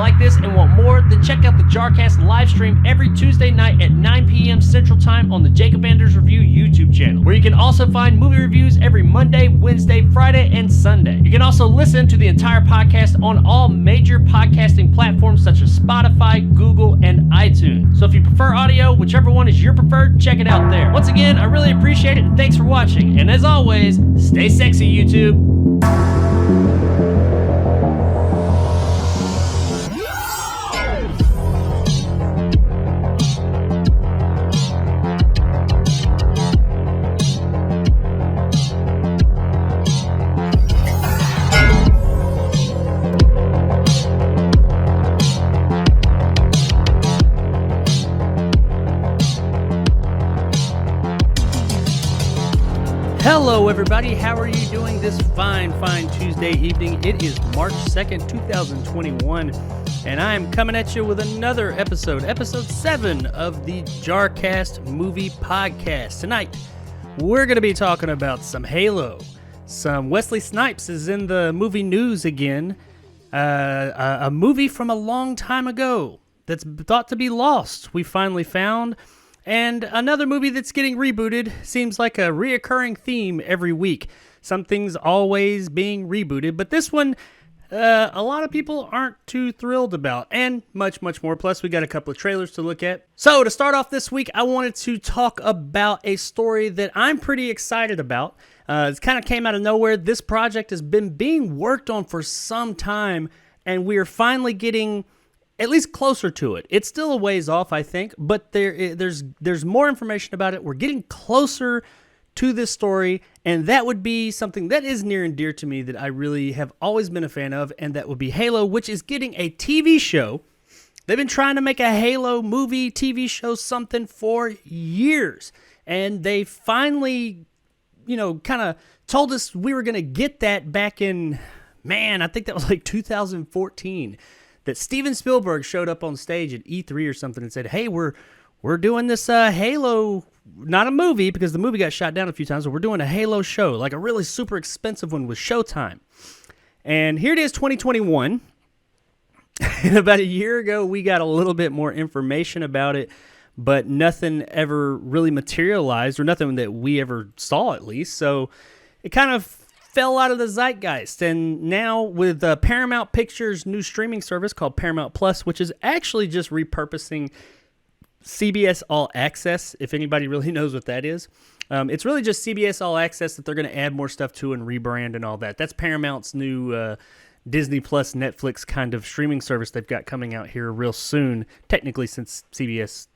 like this and want more, then check out the JARcast live stream every Tuesday night at 9 p.m. Central Time on the Jacob Anders Review YouTube channel, where you can also find movie reviews every Monday, Wednesday, Friday, and Sunday. You can also listen to the entire podcast on all major podcasting platforms such as Spotify, Google, and iTunes. So if you prefer audio, whichever one is your preferred, check it out there. Once again, I really appreciate it, and thanks for watching. And as always, stay sexy, YouTube. Hello everybody, how are you doing this fine Tuesday evening? It is March 2nd, 2021, and I am coming at you with another episode 7 of the JARcast movie podcast. Tonight, we're going to be talking about some Halo. Some Wesley Snipes is in the movie news again. A movie from a long time ago that's thought to be lost, we finally found. And another movie that's getting rebooted. Seems like a reoccurring theme every week. Something's always being rebooted, but this one, a lot of people aren't too thrilled about, and much more. Plus, we got a couple of trailers to look at. So, to start off this week, I wanted to talk about a story that I'm pretty excited about. It kind of came out of nowhere. This project has been being worked on for some time, and we are finally getting at least closer to it. It's still a ways off, I think, but there's more information about it. We're getting closer to this story, and that would be something that is near and dear to me that I really have always been a fan of, and that would be Halo, which is getting a TV show. They've been trying to make a Halo movie, TV show, something for years, and they finally, kind of told us we were going to get that back in, I think that was like 2014. That Steven Spielberg showed up on stage at E3 or something and said, hey, we're doing this Halo, not a movie because the movie got shot down a few times, but we're doing a Halo show, like a really super expensive one with Showtime. And here it is, 2021. And about a year ago, we got a little bit more information about it, but nothing ever really materialized, or nothing that we ever saw at least. So it kind of fell out of the zeitgeist, and now with Paramount Pictures' new streaming service called Paramount Plus, which is actually just repurposing CBS All Access, if anybody really knows what that is. It's really just CBS All Access that they're going to add more stuff to and rebrand and all that. That's Paramount's new Disney Plus, Netflix kind of streaming service they've got coming out here real soon. Technically, since CBS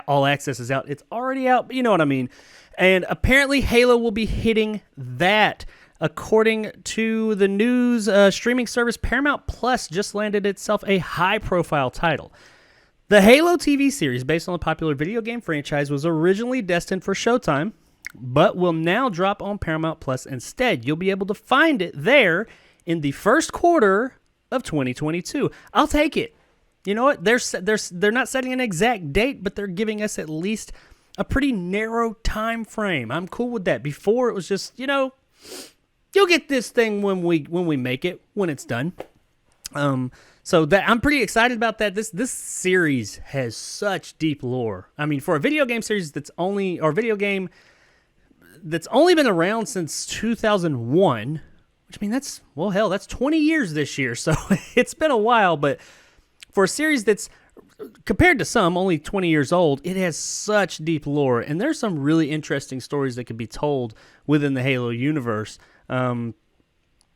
All Access is out, it's already out, but you know what I mean. And apparently Halo will be hitting that. According to the news, streaming service Paramount Plus just landed itself a high-profile title. The Halo TV series, based on the popular video game franchise, was originally destined for Showtime, but will now drop on Paramount Plus instead. You'll be able to find it there in the first quarter of 2022. I'll take it. You know what? They're not setting an exact date, but they're giving us at least a pretty narrow time frame. I'm cool with that. Before, it was just, you'll get this thing when we make it, when it's done. So that I'm pretty excited about that. This series has such deep lore. I mean, for a video game series that's only been around since 2001, which that's 20 years this year. So it's been a while, but for a series that's compared to some only 20 years old, it has such deep lore, and there's some really interesting stories that could be told within the Halo universe. And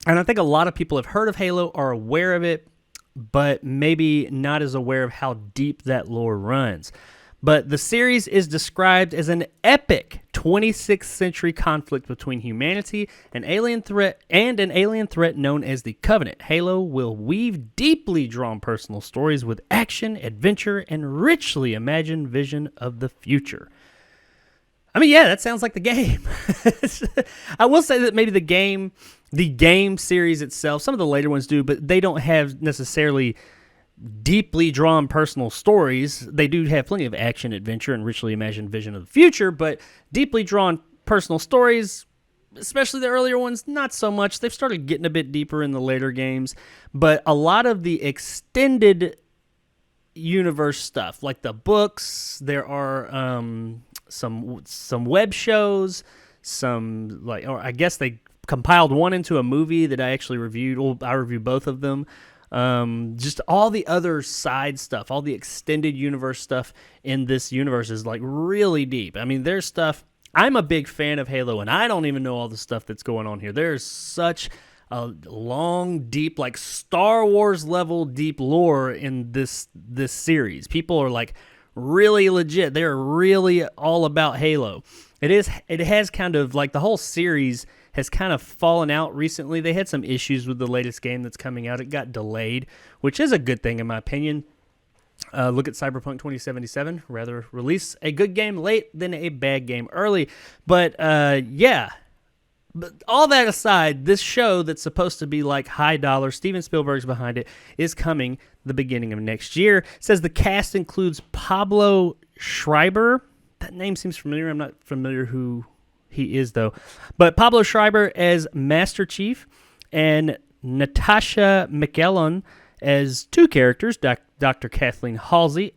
I think a lot of people have heard of Halo, are aware of it, but maybe not as aware of how deep that lore runs. But the series is described as an epic 26th century conflict between humanity and an alien threat known as the Covenant. Halo will weave deeply drawn personal stories with action, adventure, and richly imagined vision of the future. I mean, yeah, that sounds like the game. I will say that maybe the game series itself, some of the later ones do, but they don't have necessarily deeply drawn personal stories. They do have plenty of action, adventure, and richly imagined vision of the future, but deeply drawn personal stories, especially the earlier ones, not so much. They've started getting a bit deeper in the later games, but a lot of the extended universe stuff, like the books, there are some web shows, or I guess they compiled one into a movie that I actually reviewed. Well, I reviewed both of them. Just all the other side stuff, all the extended universe stuff in this universe is like really deep. I mean, there's stuff. I'm a big fan of Halo, and I don't even know all the stuff that's going on here. There's such a long, deep, like Star Wars level deep lore in this series. People are like really legit. They're really all about Halo. It has kind of like the whole series has kind of fallen out recently. They had some issues with the latest game that's coming out. It got delayed, which is a good thing in my opinion. Look at Cyberpunk 2077. Rather release a good game late than a bad game early. But yeah. But all that aside, this show that's supposed to be like high dollar, Steven Spielberg's behind it, is coming the beginning of next year. It says the cast includes Pablo Schreiber. That name seems familiar. I'm not familiar who he is, though. But Pablo Schreiber as Master Chief and Natasha McElhone as two characters, Dr. Kathleen Halsey,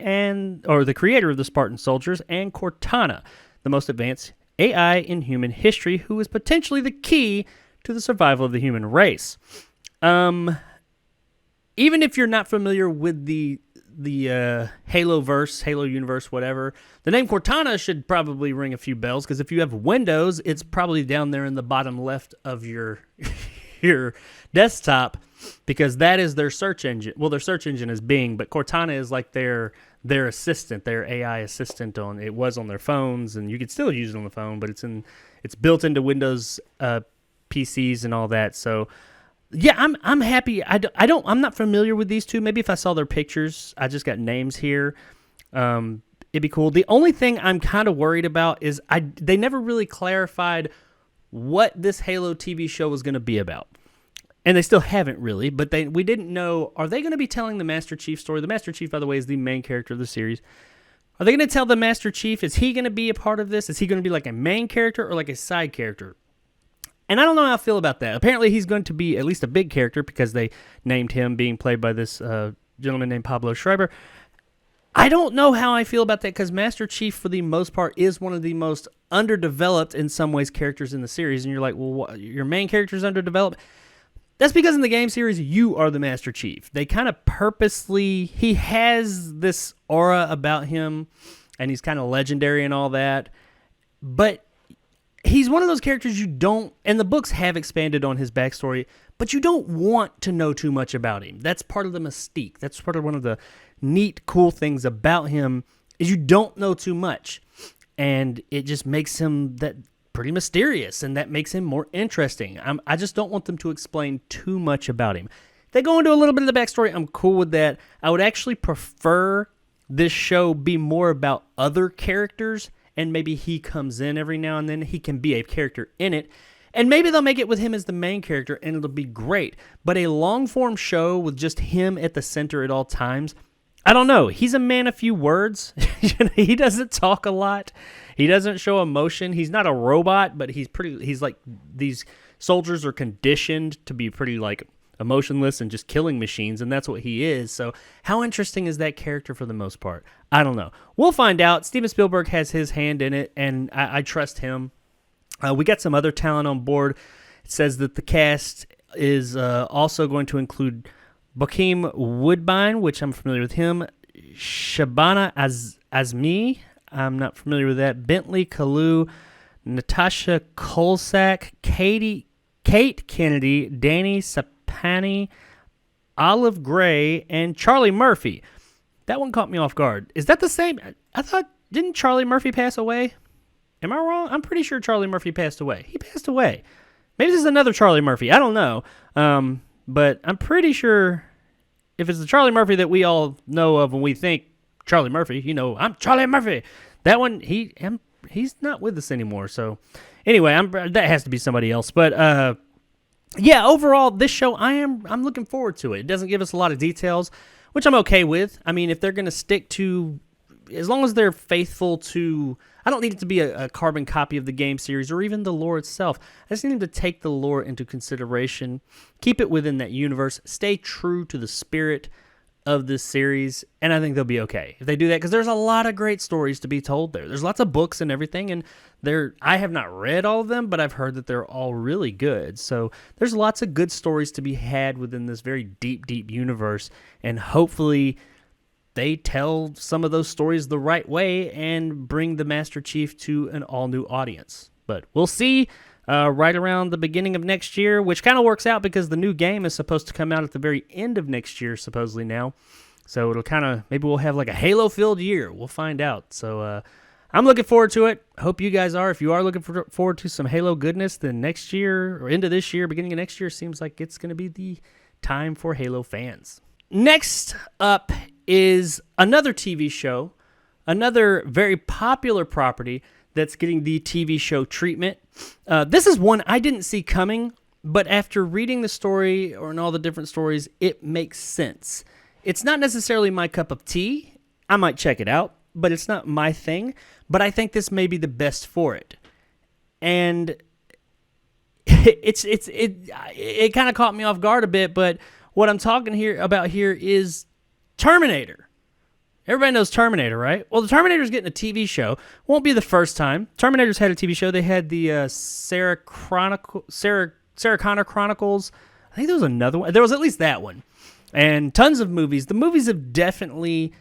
or the creator of the Spartan Soldiers, and Cortana, the most advanced AI in human history, who is potentially the key to the survival of the human race. Even if you're not familiar with the Halo-verse, Halo universe, whatever, the name Cortana should probably ring a few bells, because if you have Windows, it's probably down there in the bottom left of your desktop, because that is their search engine. Well, their search engine is Bing, but Cortana is like their assistant, their AI assistant. It was on their phones, and you could still use it on the phone, but it's built into Windows PCs and all that. So yeah, I'm happy. I'm not familiar with these two. Maybe if I saw their pictures, I just got names here. It'd be cool. The only thing I'm kind of worried about is they never really clarified what this Halo TV show was going to be about. And they still haven't really, but we didn't know, are they going to be telling the Master Chief story? The Master Chief, by the way, is the main character of the series. Are they going to tell the Master Chief? Is he going to be a part of this? Is he going to be like a main character or like a side character? And I don't know how I feel about that. Apparently, he's going to be at least a big character because they named him being played by this gentleman named Pablo Schreiber. I don't know how I feel about that because Master Chief, for the most part, is one of the most underdeveloped, in some ways, characters in the series. And you're like, well, your main character is underdeveloped? That's because in the game series, you are the Master Chief. They kind of purposely, he has this aura about him, and he's kind of legendary and all that, but he's one of those characters you don't, and the books have expanded on his backstory, but you don't want to know too much about him. That's part of the mystique. That's part of one of the neat, cool things about him, is you don't know too much, and it just makes him that pretty mysterious, and that makes him more interesting. I just don't want them to explain too much about him. If they go into a little bit of the backstory, I'm cool with that. I would actually prefer this show be more about other characters, and maybe he comes in every now and then. He can be a character in it, and maybe they'll make it with him as the main character, and it'll be great. But a long-form show with just him at the center at all times, I don't know. He's a man of few words. He doesn't talk a lot. He doesn't show emotion. He's not a robot, but he's like, these soldiers are conditioned to be pretty like emotionless and just killing machines, and that's what he is. So how interesting is that character for the most part? I don't know. We'll find out. Steven Spielberg has his hand in it, and I trust him. We got some other talent on board. It says that the cast is also going to include Bokeem Woodbine, which I'm familiar with him, Shabana Azmi, I'm not familiar with that, Bentley Kalu, Natasha Kolsak, Kate Kennedy, Danny Sapani, Olive Gray, and Charlie Murphy. That one caught me off guard. Is that the same? I thought, didn't Charlie Murphy pass away? Am I wrong? I'm pretty sure Charlie Murphy passed away. He passed away. Maybe this is another Charlie Murphy. I don't know. But I'm pretty sure if it's the Charlie Murphy that we all know of when we think Charlie Murphy, I'm Charlie Murphy. That one, he's not with us anymore. So anyway, that has to be somebody else. But yeah, overall, this show, I'm looking forward to it. It doesn't give us a lot of details, which I'm okay with. I mean, if they're going to stick to as long as they're faithful to, I don't need it to be a carbon copy of the game series or even the lore itself. I just need them to take the lore into consideration, keep it within that universe, stay true to the spirit of this series, and I think they'll be okay if they do that, because there's a lot of great stories to be told there. There's lots of books and everything, and I have not read all of them, but I've heard that they're all really good. So there's lots of good stories to be had within this very deep, deep universe, and hopefully they tell some of those stories the right way and bring the Master Chief to an all-new audience. But we'll see right around the beginning of next year, which kind of works out because the new game is supposed to come out at the very end of next year, supposedly now. So it'll kind of, maybe we'll have like a Halo-filled year. We'll find out. So I'm looking forward to it. Hope you guys are. If you are looking forward to some Halo goodness, then next year or into this year, beginning of next year, seems like it's going to be the time for Halo fans. Next up is another TV show, another very popular property that's getting the TV show treatment. This is one I didn't see coming, but after reading the story and all the different stories, it makes sense. It's not necessarily my cup of tea. I might check it out, but it's not my thing. But I think this may be the best for it. And it kind of caught me off guard a bit, but what I'm talking about here is Terminator. Everybody knows Terminator, right? Well, the Terminator's getting a TV show. Won't be the first time. Terminator's had a TV show. They had the Sarah Connor Chronicles. I think there was another one. There was at least that one. And tons of movies. The movies have definitely,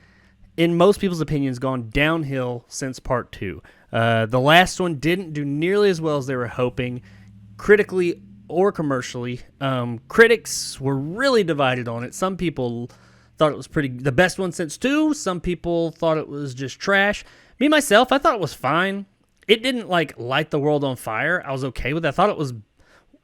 in most people's opinions, gone downhill since Part 2. The last one didn't do nearly as well as they were hoping, critically or commercially. Critics were really divided on it. Some people thought it was the best one since 2. Some people thought it was just trash. Me, myself, I thought it was fine. It didn't, light the world on fire. I was okay with it. I thought it was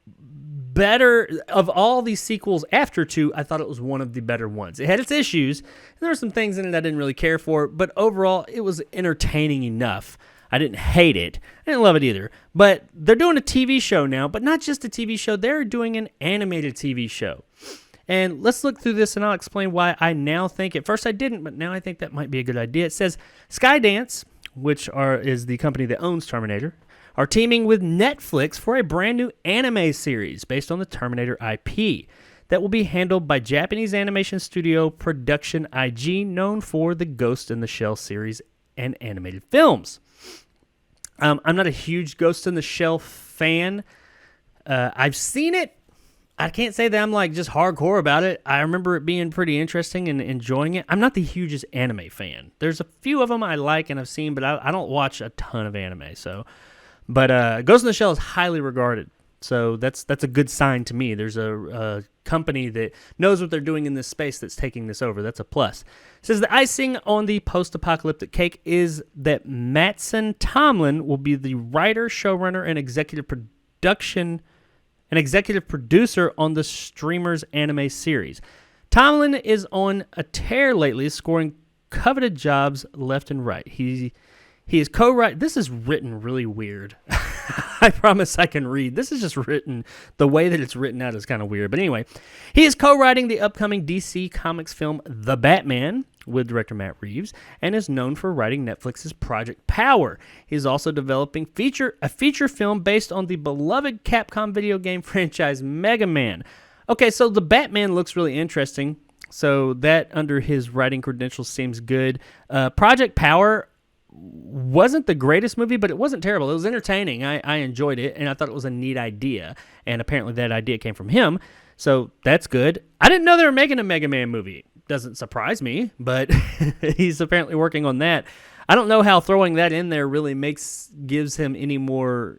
better. Of all these sequels after 2, I thought it was one of the better ones. It had its issues, and there were some things in it I didn't really care for, but overall, it was entertaining enough. I didn't hate it. I didn't love it either. But they're doing a TV show now, but not just a TV show. They're doing an animated TV show. And let's look through this, and I'll explain why I now think, at first I didn't, but now I think that might be a good idea. It says, Skydance, which is the company that owns Terminator, are teaming with Netflix for a brand new anime series based on the Terminator IP that will be handled by Japanese animation studio Production IG, known for the Ghost in the Shell series and animated films. I'm not a huge Ghost in the Shell fan. I've seen it. I can't say that I'm just hardcore about it. I remember it being pretty interesting and enjoying it. I'm not the hugest anime fan. There's a few of them I like and I've seen, but I don't watch a ton of anime. But Ghost in the Shell is highly regarded, so that's a good sign to me. There's a company that knows what they're doing in this space that's taking this over. That's a plus. It says the icing on the post-apocalyptic cake is that Mattson Tomlin will be the writer, showrunner, and executive producer on the streamer's anime series. Tomlin is on a tear lately, scoring coveted jobs left and right. He is co-writing. This is written really weird. I promise I can read. This is just written. The way that it's written out is kind of weird. But anyway, he is co-writing the upcoming DC Comics film The Batman with director Matt Reeves, and is known for writing Netflix's Project Power. He is also developing a feature film based on the beloved Capcom video game franchise Mega Man. Okay, so The Batman looks really interesting. So that, under his writing credentials, seems good. Project Power wasn't the greatest movie, but it wasn't terrible. It was entertaining. I enjoyed it, and I thought it was a neat idea. And apparently that idea came from him, so that's good. I didn't know they were making a Mega Man movie. Doesn't surprise me, but he's apparently working on that. I don't know how throwing that in there really gives him any more,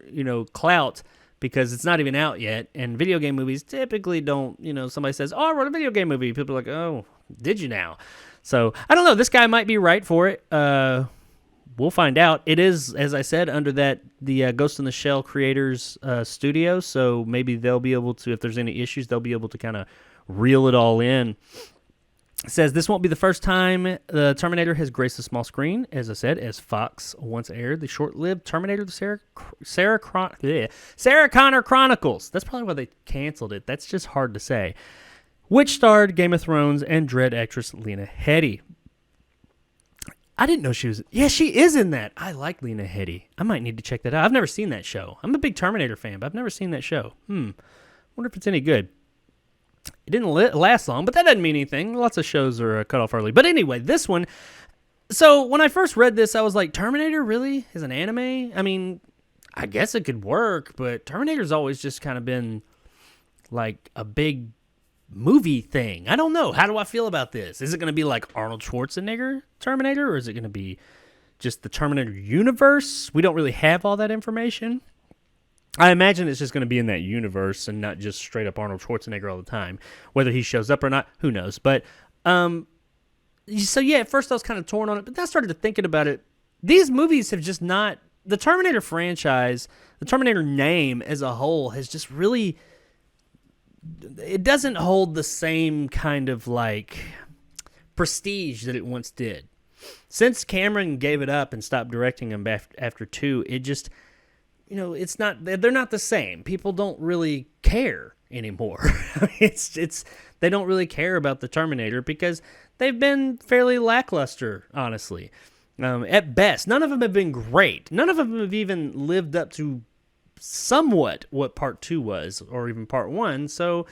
clout, because it's not even out yet. And video game movies typically don't, somebody says, "Oh, I wrote a video game movie." People are like, "Oh, did you now?" So I don't know. This guy might be right for it. We'll find out. It is, as I said, under the Ghost in the Shell creators studio, so maybe they'll be able to, if there's any issues, they'll be able to kind of reel it all in. It says this won't be the first time the Terminator has graced the small screen. As I said, as Fox once aired the short-lived Terminator, the Sarah Connor Chronicles. That's probably why they canceled it. That's just hard to say. Which starred Game of Thrones and Dread actress Lena Headey. I didn't know she was. Yeah, she is in that. I like Lena Headey. I might need to check that out. I've never seen that show. I'm a big Terminator fan, but I've never seen that show. Wonder if it's any good. It didn't last long, but that doesn't mean anything. Lots of shows are cut off early. But anyway, this one. So when I first read this, I was like, Terminator really is an anime? I mean, I guess it could work, but Terminator's always just kind of been like a big movie thing. I don't know. How do I feel about this? Is it going to be like Arnold Schwarzenegger Terminator, or is it going to be just the Terminator universe? We don't really have all that information. I imagine it's just going to be in that universe and not just straight up Arnold Schwarzenegger all the time. Whether he shows up or not, who knows? But so yeah, at first I was kind of torn on it, but then I started to thinking about it. These movies have just not, the Terminator franchise, the Terminator name as a whole has just really, it doesn't hold the same kind of like prestige that it once did. Since Cameron gave it up and stopped directing them after 2, it just, it's not, they're not the same. People don't really care anymore. They don't really care about the Terminator because they've been fairly lackluster, honestly. At best, none of them have been great. None of them have even lived up to somewhat what Part 2 was, or even Part 1. So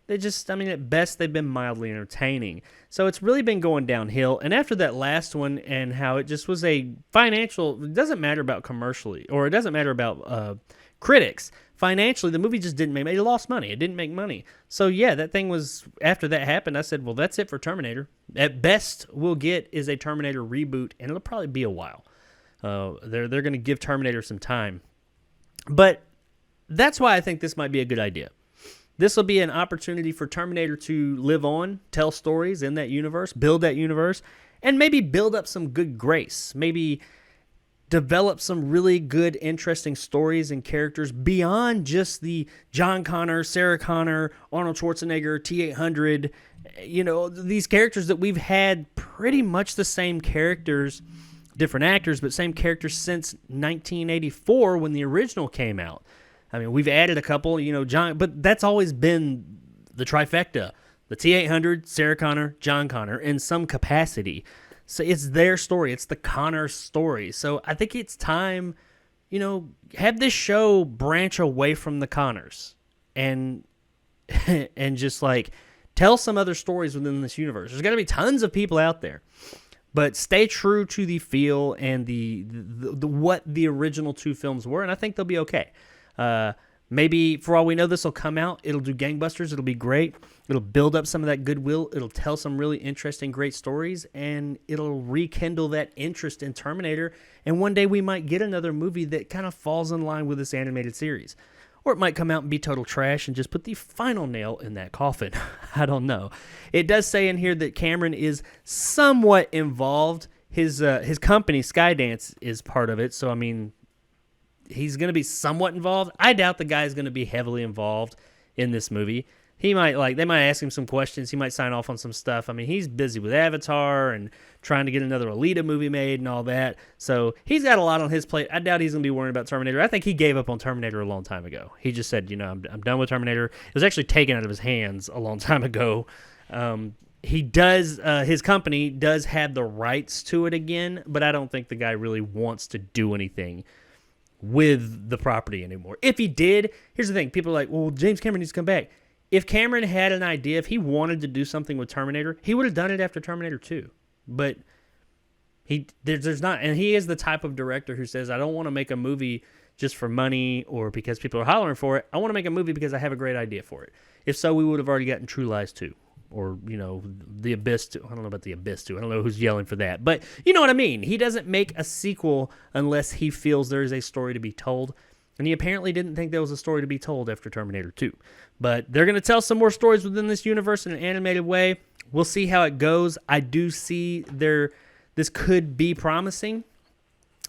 they just, at best, they've been mildly entertaining. So it's really been going downhill. And after that last one and how it just was a financial, it doesn't matter about commercially, or it doesn't matter about critics. Financially, the movie just didn't make money. It lost money. It didn't make money. So yeah, that thing was, after that happened, I said, well, that's it for Terminator. At best, we'll get is a Terminator reboot, and it'll probably be a while. They're going to give Terminator some time. But that's why I think this might be a good idea. This will be an opportunity for Terminator to live on, tell stories in that universe, build that universe, and maybe build up some good grace. Maybe develop some really good, interesting stories and characters beyond just the John Connor, Sarah Connor, Arnold Schwarzenegger, T-800, these characters that we've had pretty much the same characters, different actors, but same characters since 1984 when the original came out. We've added a couple, John, but that's always been the trifecta, the T-800, Sarah Connor, John Connor in some capacity. So it's their story. It's the Connor story. So I think it's time, have this show branch away from the Connors and just like tell some other stories within this universe. There's got to be tons of people out there, but stay true to the feel and the what the original 2 films were, and I think they'll be okay. Maybe, for all we know, this will come out. It'll do gangbusters. It'll be great. It'll build up some of that goodwill. It'll tell some really interesting, great stories, and it'll rekindle that interest in Terminator. And one day we might get another movie that kind of falls in line with this animated series. Or it might come out and be total trash and just put the final nail in that coffin. I don't know. It does say in here that Cameron is somewhat involved. His company, Skydance, is part of it. So, he's going to be somewhat involved. I doubt the guy's going to be heavily involved in this movie. They might ask him some questions. He might sign off on some stuff. He's busy with Avatar and trying to get another Alita movie made and all that. So he's got a lot on his plate. I doubt he's going to be worrying about Terminator. I think he gave up on Terminator a long time ago. He just said, I'm done with Terminator. It was actually taken out of his hands a long time ago. He does, his company does have the rights to it again, but I don't think the guy really wants to do anything with the property anymore. If he did, here's the thing. People are like, well, James Cameron needs to come back. If Cameron had an idea, if he wanted to do something with Terminator, he would have done it after Terminator 2. But there's not, and he is the type of director who says, I don't want to make a movie just for money or because people are hollering for it. I want to make a movie because I have a great idea for it. If so, we would have already gotten True Lies 2. Or, The Abyss 2. I don't know about The Abyss 2. I don't know who's yelling for that. But you know what I mean. He doesn't make a sequel unless he feels there is a story to be told. And he apparently didn't think there was a story to be told after Terminator 2. But they're going to tell some more stories within this universe in an animated way. We'll see how it goes. I do see this could be promising.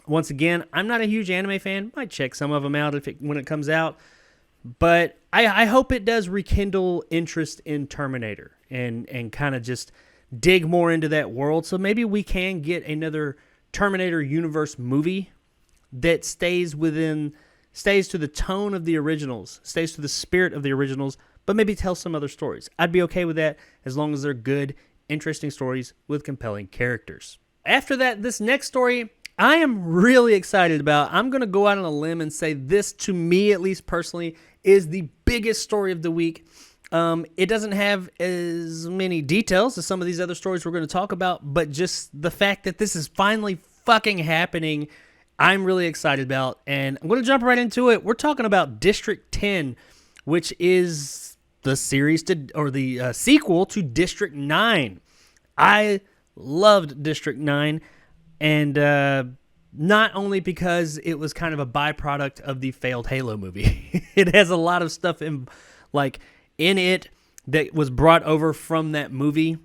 Once again, I'm not a huge anime fan. Might check some of them out when it comes out. But I hope it does rekindle interest in Terminator and kind of just dig more into that world. So maybe we can get another Terminator universe movie that stays to the tone of the originals, stays to the spirit of the originals, but maybe tell some other stories. I'd be okay with that as long as they're good, interesting stories with compelling characters. after that, this next story, I am really excited about. I'm going to go out on a limb and say this, to me at least personally, is the biggest story of the week. It doesn't have as many details as some of these other stories we're going to talk about, but just the fact that this is finally fucking happening, I'm really excited about, and I'm going to jump right into it. We're talking about District 10, which is the sequel to District 9. I loved District 9, and not only because it was kind of a byproduct of the failed Halo movie. It has a lot of stuff in it that was brought over from that movie.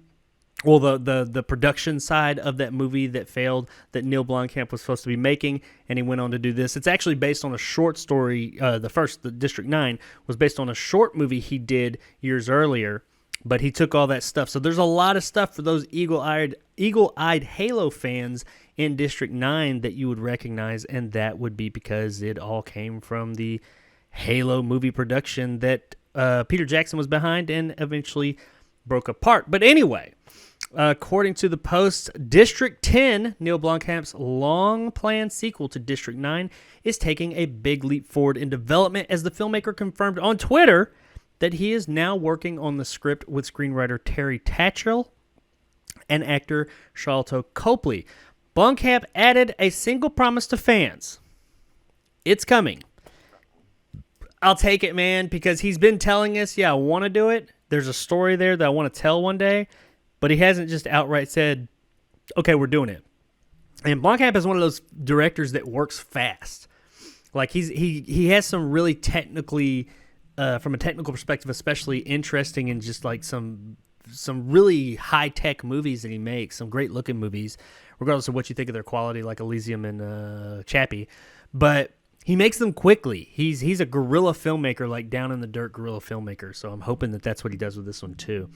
Well, the production side of that movie that failed, that Neil Blomkamp was supposed to be making, and he went on to do this. It's actually based on a short story. The District 9 was based on a short movie he did years earlier, but he took all that stuff. So there's a lot of stuff for those eagle-eyed Halo fans in District 9 that you would recognize, and that would be because it all came from the Halo movie production that Peter Jackson was behind and eventually broke apart. But anyway, according to the Post, District 10, Neil Blomkamp's long-planned sequel to District 9, is taking a big leap forward in development, as the filmmaker confirmed on Twitter that he is now working on the script with screenwriter Terry Tatchell and actor Sharlto Copley. Blomkamp added a single promise to fans. It's coming. I'll take it, man, because he's been telling us, I want to do it. There's a story there that I want to tell one day, but he hasn't just outright said, okay, we're doing it. And Blomkamp is one of those directors that works fast. Like he has some really technically, from a technical perspective, especially interesting and just like some really high-tech movies that he makes, some great-looking movies, regardless of what you think of their quality, like Elysium and Chappie. But he makes them quickly. He's a guerrilla filmmaker, like down-in-the-dirt guerrilla filmmaker, so I'm hoping that that's what he does with this one, too.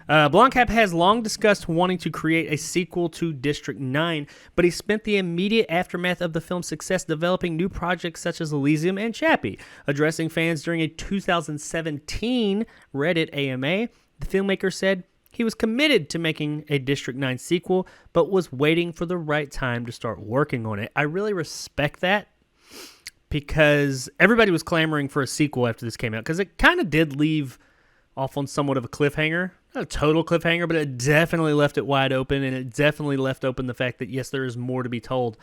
Blomkamp has long discussed wanting to create a sequel to District 9, but he spent the immediate aftermath of the film's success developing new projects such as Elysium and Chappie. Addressing fans during a 2017 Reddit AMA, the filmmaker said he was committed to making a District 9 sequel, but was waiting for the right time to start working on it. I really respect that, because everybody was clamoring for a sequel after this came out, because it kind of did leave off on somewhat of a cliffhanger. Not a total cliffhanger, but it definitely left it wide open, and it definitely left open the fact that, yes, there is more to be told.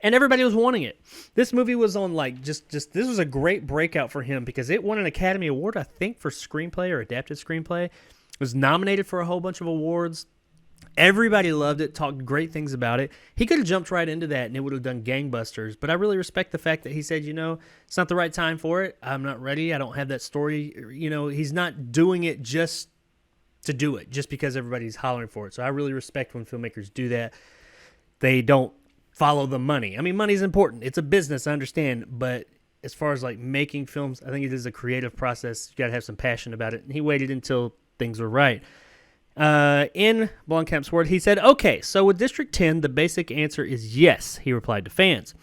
And everybody was wanting it. This movie was on, this was a great breakout for him, because it won an Academy Award, I think, for screenplay or adapted screenplay. It was nominated for a whole bunch of awards. Everybody loved it, talked great things about it. He could have jumped right into that, and it would have done gangbusters. But I really respect the fact that he said, it's not the right time for it. I'm not ready. I don't have that story. He's not doing it just to do it, just because everybody's hollering for it. So I really respect when filmmakers do that. They don't follow the money. I mean, money's important. It's a business, I understand. But as far as making films, I think it is a creative process. You got to have some passion about it. And he waited until things were right. In Blomkamp's word, he said, okay, so with District 10, the basic answer is yes, he replied to fans.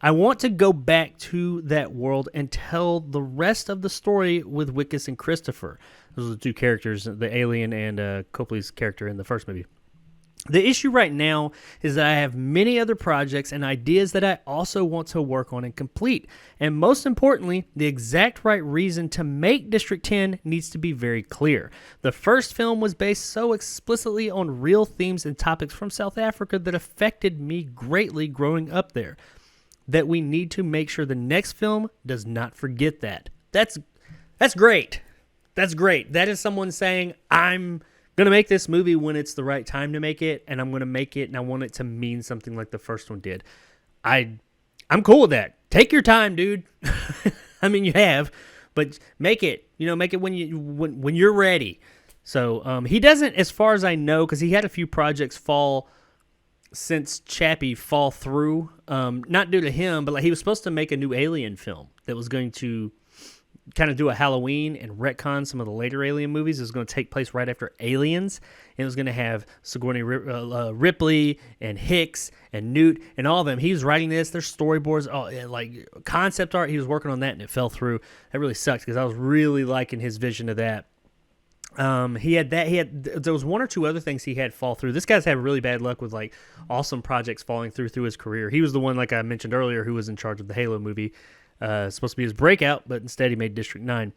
I want to go back to that world and tell the rest of the story with Wickes and Christopher. Those are the two characters, the alien and Copley's character in the first movie. The issue right now is that I have many other projects and ideas that I also want to work on and complete. And most importantly, the exact right reason to make District 10 needs to be very clear. The first film was based so explicitly on real themes and topics from South Africa that affected me greatly growing up there, that we need to make sure the next film does not forget that. That's great. That's great. That is someone saying, I'm going to make this movie when it's the right time to make it, and I'm going to make it, and I want it to mean something like the first one did. I'm cool with that. Take your time, dude. I mean, you have, but make it. Make it when you're ready. So he doesn't, as far as I know, because he had a few projects since Chappie fall through. Not due to him, but he was supposed to make a new Alien film that was going to kind of do a Halloween and retcon some of the later Alien movies. It was going to take place right after Aliens. And it was going to have Sigourney Ripley and Hicks and Newt and all of them. He was writing this. There's storyboards, concept art. He was working on that, and it fell through. That really sucks, because I was really liking his vision of that. He had that. There was one or two other things he had fall through. This guy's had really bad luck with like awesome projects falling through his career. He was the one, like I mentioned earlier, who was in charge of the Halo movie. Supposed to be his breakout, but instead he made District 9.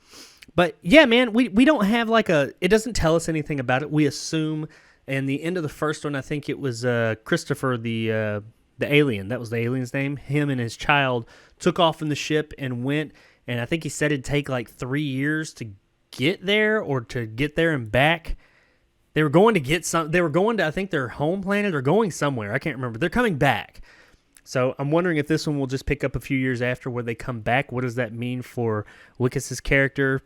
But yeah, man, we don't have like it doesn't tell us anything about it. We assume, and the end of the first one, I think it was Christopher, the alien. That was the alien's name. Him and his child took off in the ship and went, and I think he said it'd take like 3 years to get there or to get there and back. They were going to I think their home planet or going somewhere. I can't remember. They're coming back. So I'm wondering if this one will just pick up a few years after where they come back. What does that mean for Wickus's character,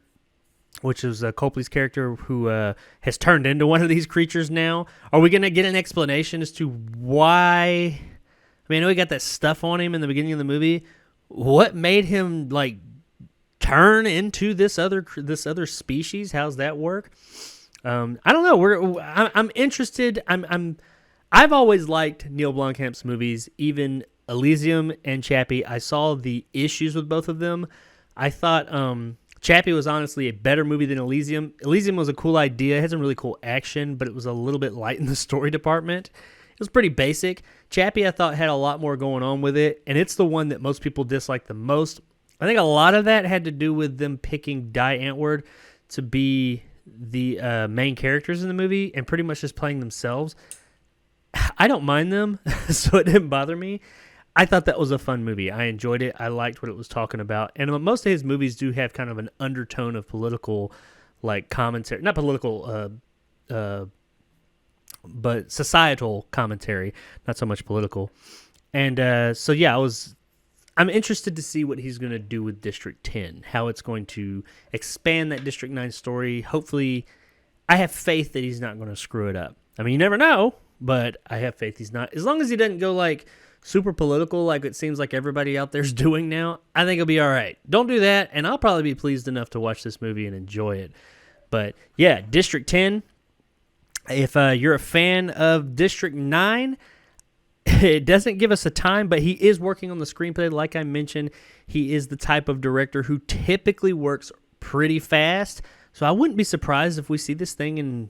which is Copley's character, who has turned into one of these creatures now? Are we going to get an explanation as to why? I mean, I know he got that stuff on him in the beginning of the movie. What made him like turn into this other species? How's that work? I don't know. I'm interested. I've always liked Neil Blomkamp's movies, even Elysium and Chappie. I saw the issues with both of them. I thought Chappie was honestly a better movie than Elysium. Elysium was a cool idea. It had some really cool action, but it was a little bit light in the story department. It was pretty basic. Chappie, I thought, had a lot more going on with it, and it's the one that most people dislike the most. I think a lot of that had to do with them picking Die Antwoord to be the main characters in the movie and pretty much just playing themselves. I don't mind them, so it didn't bother me. I thought that was a fun movie. I enjoyed it. I liked what it was talking about. And most of his movies do have kind of an undertone of political, like, commentary. Not political, but societal commentary. Not so much political. And so, yeah, I'm interested to see what he's going to do with District 10, how it's going to expand that District 9 story. Hopefully, I have faith that he's not going to screw it up. I mean, you never know, but I have faith he's not. As long as he doesn't go, like, super political like it seems like everybody out there's doing now, I think it'll be all right. Don't do that, and I'll probably be pleased enough to watch this movie and enjoy it. But, yeah, District 10, if you're a fan of District 9, it doesn't give us a time, but he is working on the screenplay. Like I mentioned, he is the type of director who typically works pretty fast. So I wouldn't be surprised if we see this thing in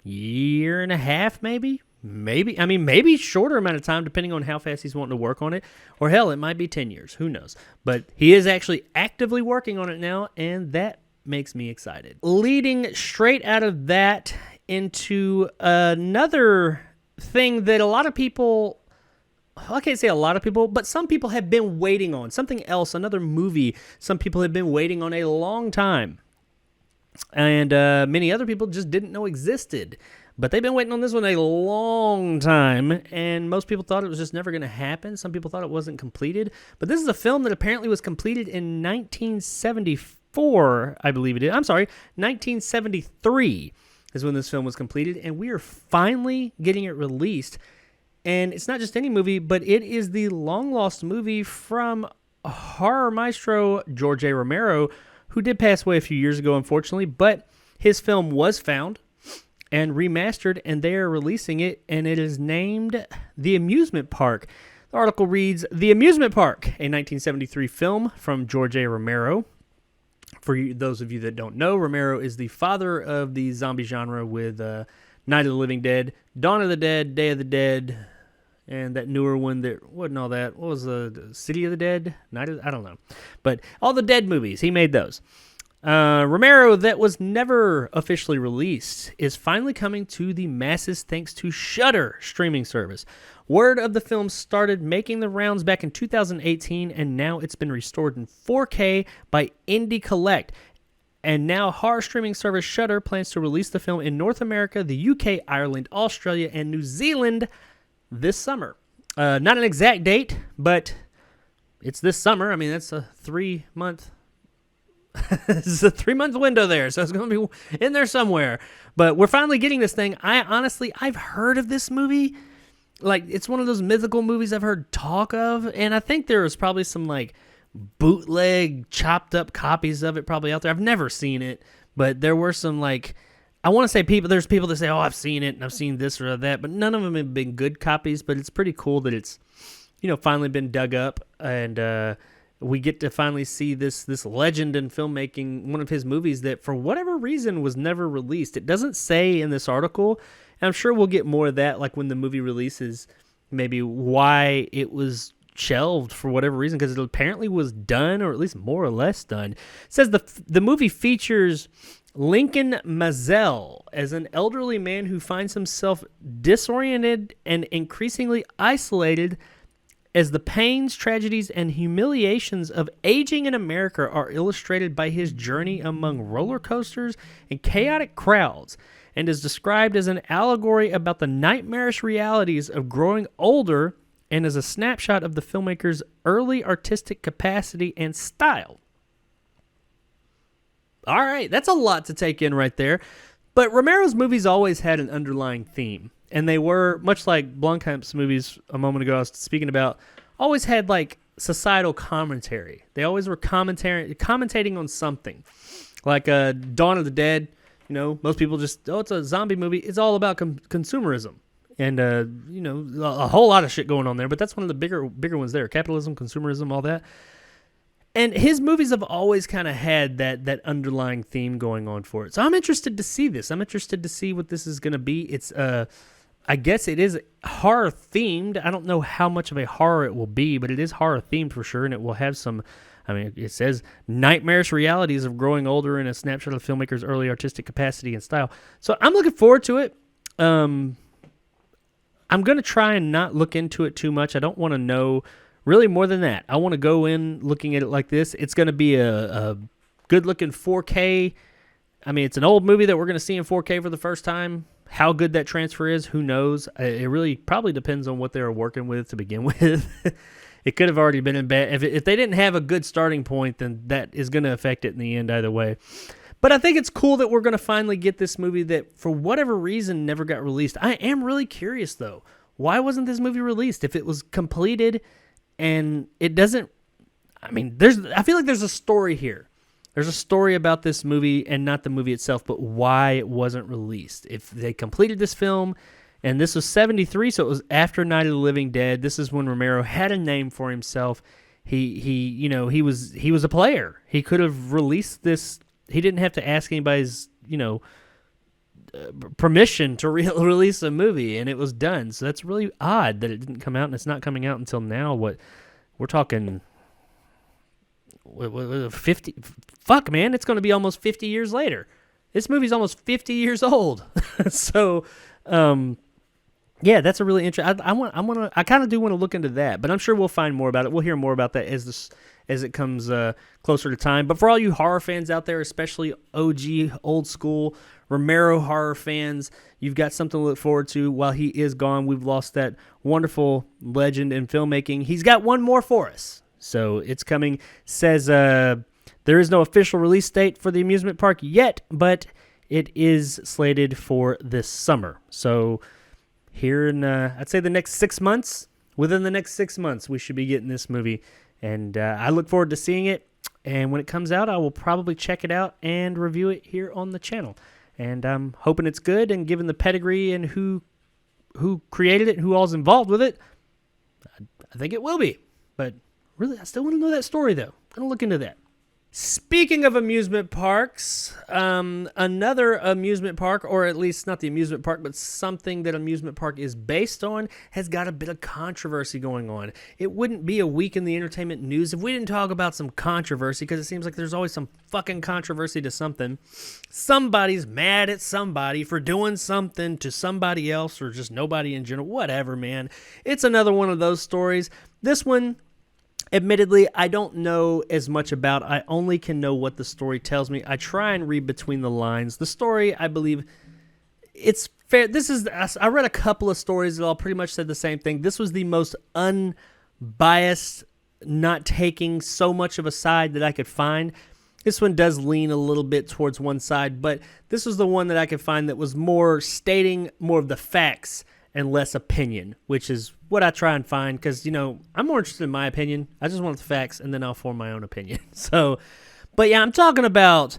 a year and a half, maybe. Maybe shorter amount of time, depending on how fast he's wanting to work on it. Or hell, it might be 10 years. Who knows? But he is actually actively working on it now, and that makes me excited. Leading straight out of that into another thing that a lot of people, I can't say a lot of people, but some people have been waiting on. Something else, another movie some people have been waiting on a long time. And many other people just didn't know existed. But they've been waiting on this one a long time, and most people thought it was just never going to happen. Some people thought it wasn't completed. But this is a film that apparently was completed in 1974, I believe it is. I'm sorry, 1973 is when this film was completed, and we are finally getting it released. And it's not just any movie, but it is the long-lost movie from horror maestro George A. Romero, who did pass away a few years ago, unfortunately, but his film was found and remastered, and they are releasing it, and it is named The Amusement Park. The article reads, The Amusement Park, a 1973 film from George A. Romero. For those of you that don't know, Romero is the father of the zombie genre with Night of the Living Dead, Dawn of the Dead, Day of the Dead, and that newer one that wasn't all that. What was the City of the Dead? I don't know. But all the Dead movies, he made those. Romero, that was never officially released, is finally coming to the masses thanks to Shudder streaming service. Word of the film started making the rounds back in 2018, and now it's been restored in 4K by Indie Collect. And now horror streaming service Shudder plans to release the film in North America, the UK, Ireland, Australia, and New Zealand this summer. Not an exact date, but it's this summer. I mean, that's a 3-month this is a 3-month window there, so it's going to be in there somewhere. But we're finally getting this thing. I've heard of this movie. Like, it's one of those mythical movies I've heard talk of, and I think there was probably some, like, bootleg, chopped up copies of it probably out there. I've never seen it, but there were some, like, I want to say there's people that say, oh, I've seen it, and I've seen this or that, but none of them have been good copies, but it's pretty cool that it's, finally been dug up, and we get to finally see this legend in filmmaking, one of his movies that for whatever reason was never released. It doesn't say in this article, and I'm sure we'll get more of that, like when the movie releases, maybe why it was shelved for whatever reason, because it apparently was done, or at least more or less done. It says the movie features Lincoln Mazel as an elderly man who finds himself disoriented and increasingly isolated as the pains, tragedies, and humiliations of aging in America are illustrated by his journey among roller coasters and chaotic crowds, and is described as an allegory about the nightmarish realities of growing older and as a snapshot of the filmmaker's early artistic capacity and style. All right, that's a lot to take in right there. But Romero's movies always had an underlying theme. And they were, much like Blomkamp's movies a moment ago I was speaking about, always had like societal commentary. They always were commentating on something. Like Dawn of the Dead, most people just, it's a zombie movie. It's all about consumerism. And, a whole lot of shit going on there. But that's one of the bigger ones there. Capitalism, consumerism, all that. And his movies have always kind of had that underlying theme going on for it. So I'm interested to see this. I'm interested to see what this is going to be. It's, I guess it is horror themed. I don't know how much of a horror it will be, but it is horror themed for sure. And it will have some, it says nightmarish realities of growing older and a snapshot of the filmmaker's early artistic capacity and style. So I'm looking forward to it. I'm going to try and not look into it too much. I don't want to know really more than that. I want to go in looking at it like this. It's going to be a good-looking 4K. It's an old movie that we're going to see in 4K for the first time. How good that transfer is, who knows? It really probably depends on what they were working with to begin with. It could have already been in bad. If they didn't have a good starting point, then that is going to affect it in the end either way. But I think it's cool that we're going to finally get this movie that, for whatever reason, never got released. I am really curious, though. Why wasn't this movie released? If it was completed and it doesn't... I feel like there's a story here. There's a story about this movie and not the movie itself, but why it wasn't released. If they completed this film, and this was 1973, so it was after Night of the Living Dead. This is when Romero had a name for himself. He was a player. He could have released this. He didn't have to ask anybody's, permission to release a movie, and it was done. So that's really odd that it didn't come out, and it's not coming out until now. What we're talking, 50? Fuck, man, it's going to be almost 50 years later. This movie's almost 50 years old. So, yeah, that's a really interesting. I kind of do want to look into that, but I'm sure we'll find more about it. We'll hear more about that as it comes closer to time. But for all you horror fans out there, especially OG, old school Romero horror fans, you've got something to look forward to while he is gone. We've lost that wonderful legend in filmmaking. He's got one more for us. So it's coming. Says there is no official release date for the amusement park yet, but it is slated for this summer. So here in, I'd say the next 6 months, within the next 6 months, we should be getting this movie. And I look forward to seeing it. And when it comes out, I will probably check it out and review it here on the channel. And I'm hoping it's good. And given the pedigree and who created it and who all's involved with it, I think it will be. But really, I still want to know that story, though. I'm going to look into that. Speaking of amusement parks, another amusement park, or at least not the amusement park, but something that amusement park is based on, has got a bit of controversy going on. It wouldn't be a week in the entertainment news if we didn't talk about some controversy, because it seems like there's always some fucking controversy to something. Somebody's mad at somebody for doing something to somebody else, or just nobody in general. Whatever, man. It's another one of those stories. This one, admittedly, I don't know as much about. I only can know what the story tells me. I try and read between the lines. The story, I believe, it's fair. I read a couple of stories that all pretty much said the same thing. This was the most unbiased, not taking so much of a side that I could find. This one does lean a little bit towards one side, but this was the one that I could find that was more stating more of the facts and less opinion, which is what I try and find, because, I'm more interested in my opinion. I just want the facts, and then I'll form my own opinion. So, but yeah, I'm talking about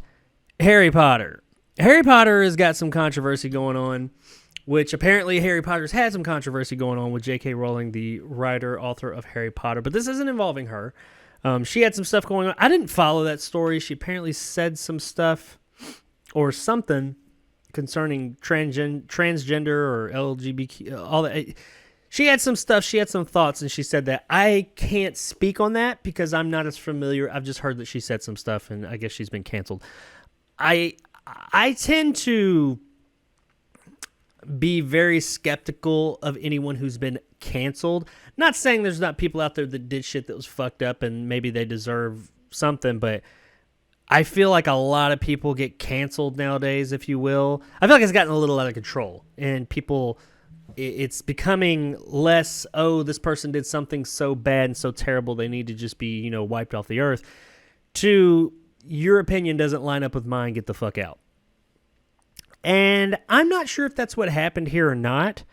Harry Potter. Harry Potter has got some controversy going on, which apparently Harry Potter's had some controversy going on with J.K. Rowling, the writer, author of Harry Potter, but this isn't involving her. She had some stuff going on. I didn't follow that story. She apparently said some stuff or something concerning transgender or LGBT, all that. She had some stuff. She had some thoughts, and she said that. I can't speak on that because I'm not as familiar. I've just heard that she said some stuff, and I guess she's been canceled. I tend to be very skeptical of anyone who's been canceled. Not saying there's not people out there that did shit that was fucked up and maybe they deserve something, but I feel like a lot of people get canceled nowadays, if you will. I feel like it's gotten a little out of control, and people, it's becoming less, oh, this person did something so bad and so terrible they need to just be, wiped off the earth, to your opinion doesn't line up with mine, get the fuck out. And I'm not sure if that's what happened here or not.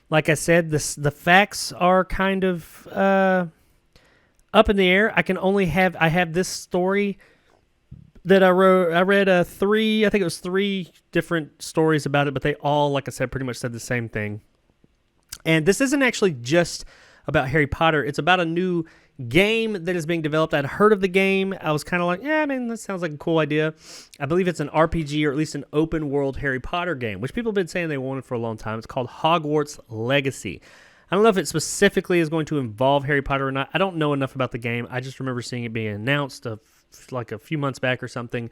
Like I said, the facts are kind of up in the air. I have this story that I wrote. I read three different stories about it, but they all, like I said, pretty much said the same thing. And this isn't actually just about Harry Potter. It's about a new game that is being developed. I'd heard of the game. I was kind of like, that sounds like a cool idea. I believe it's an RPG, or at least an open world Harry Potter game, which people have been saying they wanted for a long time. It's called Hogwarts Legacy. I don't know if it specifically is going to involve Harry Potter or not. I don't know enough about the game. I just remember seeing it being announced like a few months back or something,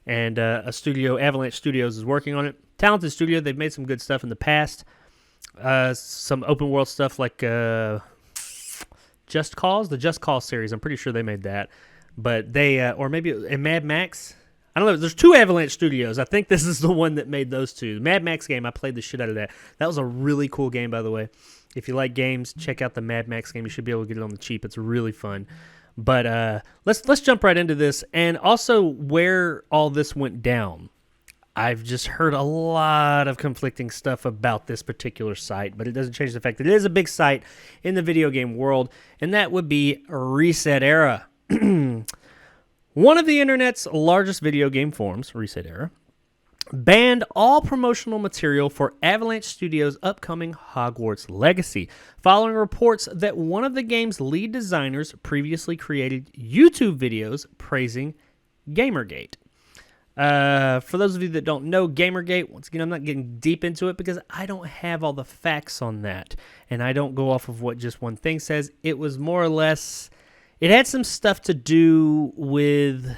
and a studio, Avalanche Studios, is working on it. Talented studio. They've made some good stuff in the past. Some open world stuff like Just Cause, the Just Cause series. I'm pretty sure they made that. But they, or maybe in Mad Max. I don't know. There's two Avalanche Studios. I think this is the one that made those two. The Mad Max game, I played the shit out of that. That was a really cool game, by the way. If you like games, check out the Mad Max game. You should be able to get it on the cheap. It's really fun. But let's jump right into this, and also where all this went down. I've just heard a lot of conflicting stuff about this particular site, but it doesn't change the fact that it is a big site in the video game world, and that would be Reset Era. One of the internet's largest video game forums, Reset Era, banned all promotional material for Avalanche Studios' upcoming Hogwarts Legacy, following reports that one of the game's lead designers previously created YouTube videos praising Gamergate. For those of you that don't know Gamergate, once again, I'm not getting deep into it because I don't have all the facts on that, and I don't go off of what just one thing says. It was more or less, it had some stuff to do with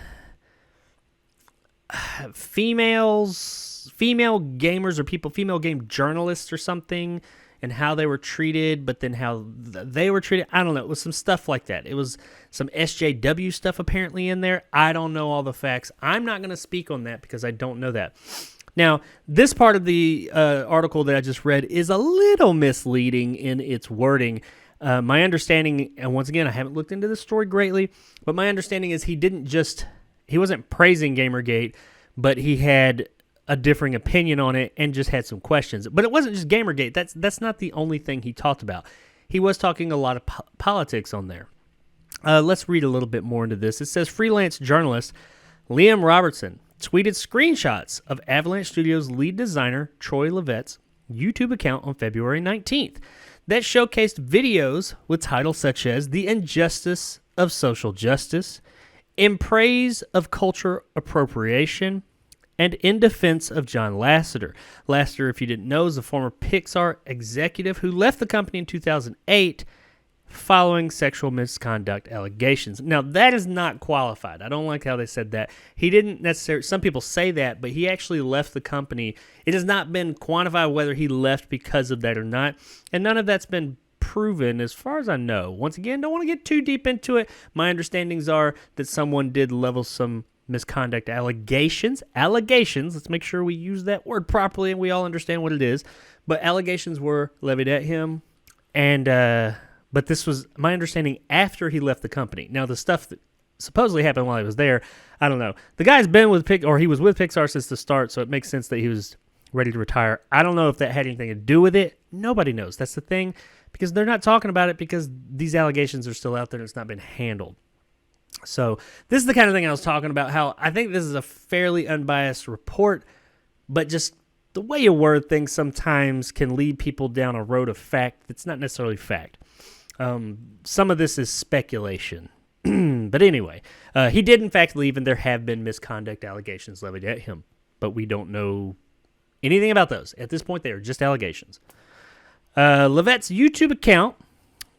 female gamers or female game journalists or something, and how they were treated, but then how they were treated. I don't know. It was some stuff like that. It was some SJW stuff apparently in there. I don't know all the facts. I'm not going to speak on that because I don't know that. Now, this part of the article that I just read is a little misleading in its wording. My understanding, and once again, I haven't looked into this story greatly, but my understanding is he wasn't praising Gamergate, but he had a differing opinion on it and just had some questions. But it wasn't just Gamergate. That's not the only thing he talked about. He was talking a lot of politics on there. Let's read a little bit more into this. It says freelance journalist Liam Robertson tweeted screenshots of Avalanche Studios' lead designer Troy Levette's YouTube account on February 19th that showcased videos with titles such as The Injustice of Social Justice, In Praise of Culture Appropriation, and In Defense of John Lasseter. Lasseter, if you didn't know, is a former Pixar executive who left the company in 2008 following sexual misconduct allegations. Now, that is not qualified. I don't like how they said that. He didn't necessarily, some people say that, but he actually left the company. It has not been quantified whether he left because of that or not, and none of that's been proven as far as I know. Once again, don't want to get too deep into it. My understandings are that someone did level some misconduct allegations. Let's make sure we use that word properly and we all understand what it is. But allegations were levied at him, and but this was my understanding after he left the company. Now, the stuff that supposedly happened while he was there, I don't know. The guy's been with he was with Pixar since the start, so it makes sense that he was ready to retire. I don't know if that had anything to do with it. Nobody knows. That's the thing, because they're not talking about it because these allegations are still out there and it's not been handled. So this is the kind of thing I was talking about, how I think this is a fairly unbiased report, but just the way you word things sometimes can lead people down a road of fact that's not necessarily fact. Some of this is speculation. But anyway, he did in fact leave, and there have been misconduct allegations levied at him. But we don't know anything about those. At this point, they are just allegations. Levette's YouTube account,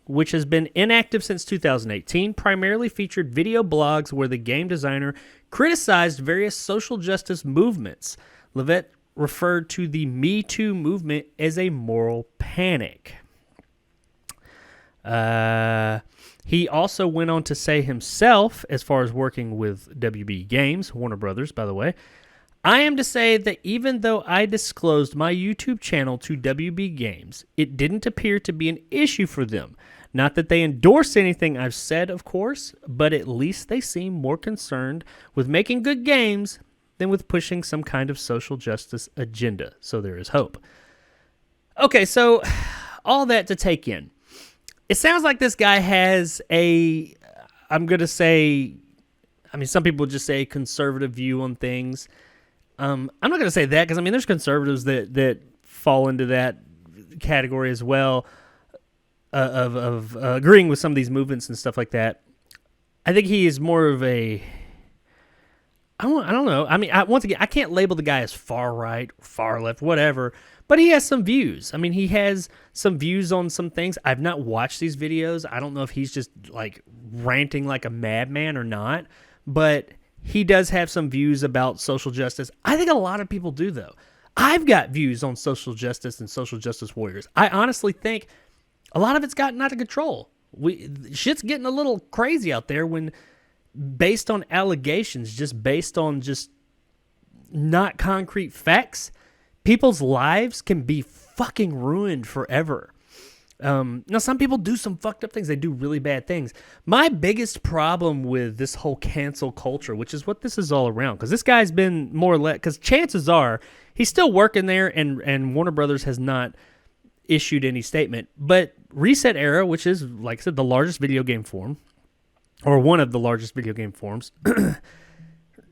which has been inactive since 2018, primarily featured video blogs where the game designer criticized various social justice movements. Levette referred to the Me Too movement as a moral panic. He also went on to say himself, as far as working with WB Games, Warner Brothers, by the way, I am to say that even though I disclosed my YouTube channel to WB Games, it didn't appear to be an issue for them. Not that they endorse anything I've said, of course, but at least they seem more concerned with making good games than with pushing some kind of social justice agenda. So there is hope. Okay, so all that to take in. It sounds like this guy has I'm going to say, some people just say conservative view on things. I'm not going to say that because, there's conservatives that fall into that category as well. Of agreeing with some of these movements and stuff like that. I think he is more of a... I don't know. Once again, I can't label the guy as far right, far left, whatever, but he has some views. He has some views on some things. I've not watched these videos. I don't know if he's just like ranting like a madman or not, but he does have some views about social justice. I think a lot of people do, though. I've got views on social justice and social justice warriors. I honestly think a lot of it's gotten out of control. Shit's getting a little crazy out there when based on allegations, just based on just not concrete facts, people's lives can be fucking ruined forever. Now, some people do some fucked up things. They do really bad things. My biggest problem with this whole cancel culture, which is what this is all around, because this guy's been more or less, because chances are he's still working there and Warner Brothers has not issued any statement, but Reset Era, which is, like I said, the largest video game forum, or one of the largest video game forums,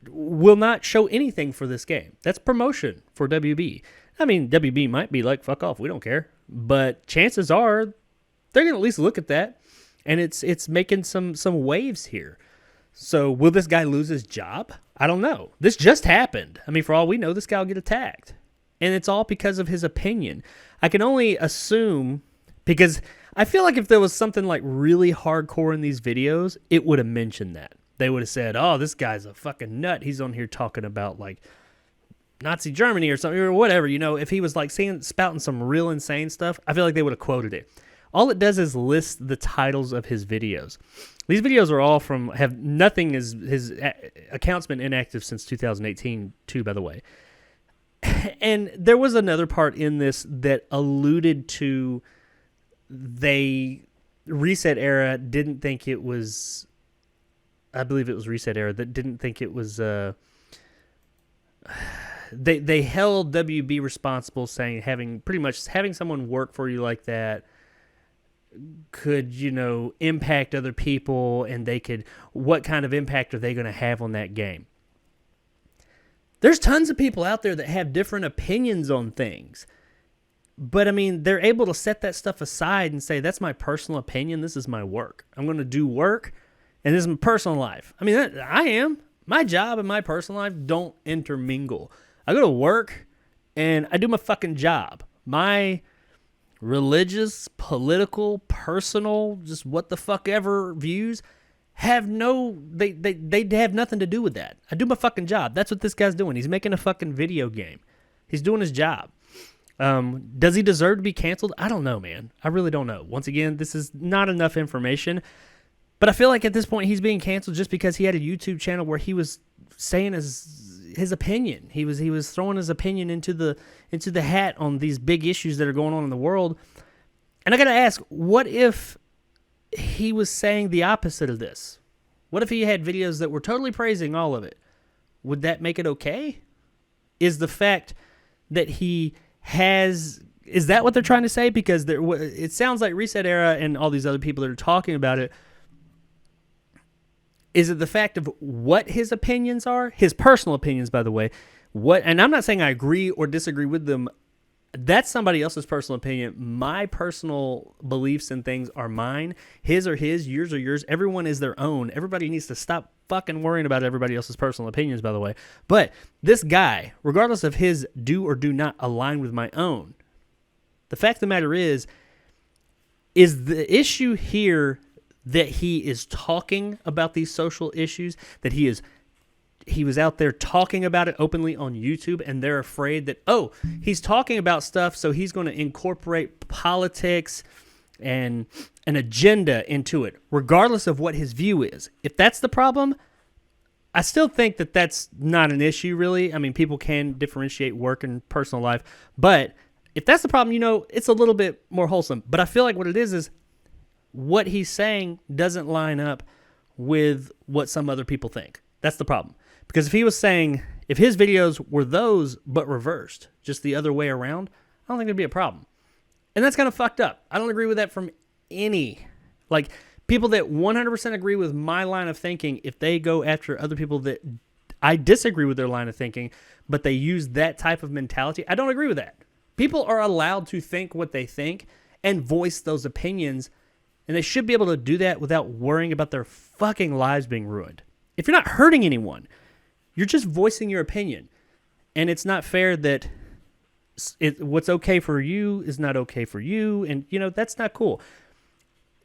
will not show anything for this game. That's promotion for WB. WB might be like, fuck off, we don't care, but chances are they're going to at least look at that, and it's making some waves here. So will this guy lose his job? I don't know. This just happened. For all we know, this guy will get attacked. And it's all because of his opinion. I can only assume, because I feel like if there was something like really hardcore in these videos, it would have mentioned that. They would have said, oh, this guy's a fucking nut. He's on here talking about like Nazi Germany or something or whatever. If he was like spouting some real insane stuff, I feel like they would have quoted it. All it does is list the titles of his videos. These videos are all his account's been inactive since 2018 too, by the way. And there was another part in this that alluded to Reset Era didn't think it was, I believe it was Reset Era that didn't think it was, they held WB responsible, saying having someone work for you like that could, impact other people, and what kind of impact are they going to have on that game? There's tons of people out there that have different opinions on things. But, they're able to set that stuff aside and say, that's my personal opinion. This is my work. I'm going to do work, and this is my personal life. I am. My job and my personal life don't intermingle. I go to work, and I do my fucking job. My religious, political, personal, just what the fuck ever views they have nothing to do with that. I do my fucking job. That's what this guy's doing. He's making a fucking video game. He's doing his job. Does he deserve to be canceled? I don't know, man. I really don't know. Once again, this is not enough information, but I feel like at this point he's being canceled just because he had a YouTube channel where he was saying his opinion. He was throwing his opinion into the hat on these big issues that are going on in the world. And I got to ask, what if he was saying the opposite of this? What if he had videos that were totally praising all of it? Would that make it okay? Is the fact that he has... Is that what they're trying to say? Because it sounds like Reset Era and all these other people that are talking about it. Is it the fact of what his opinions are? His personal opinions, by the way. And I'm not saying I agree or disagree with them That's somebody else's personal opinion. My personal beliefs and things are mine. His are his, yours are yours. Everyone is their own. Everybody needs to stop fucking worrying about everybody else's personal opinions, by the way. But this guy, regardless of his do or do not align with my own, the fact of the matter is the issue here that he is talking about these social issues, that he was out there talking about it openly on YouTube, and they're afraid that, oh, he's talking about stuff, so he's going to incorporate politics and an agenda into it, regardless of what his view is. If that's the problem, I still think that that's not an issue, really. I mean, people can differentiate work and personal life, but if that's the problem, it's a little bit more wholesome. But I feel like what it is what he's saying doesn't line up with what some other people think. That's the problem. Because if his videos were those but reversed, just the other way around, I don't think there'd be a problem. And that's kind of fucked up. I don't agree with that from any, people that 100% agree with my line of thinking, if they go after other people that I disagree with their line of thinking, but they use that type of mentality, I don't agree with that. People are allowed to think what they think and voice those opinions, and they should be able to do that without worrying about their fucking lives being ruined. If you're not hurting anyone, you're just voicing your opinion. And it's not fair that what's okay for you is not okay for you. And, that's not cool.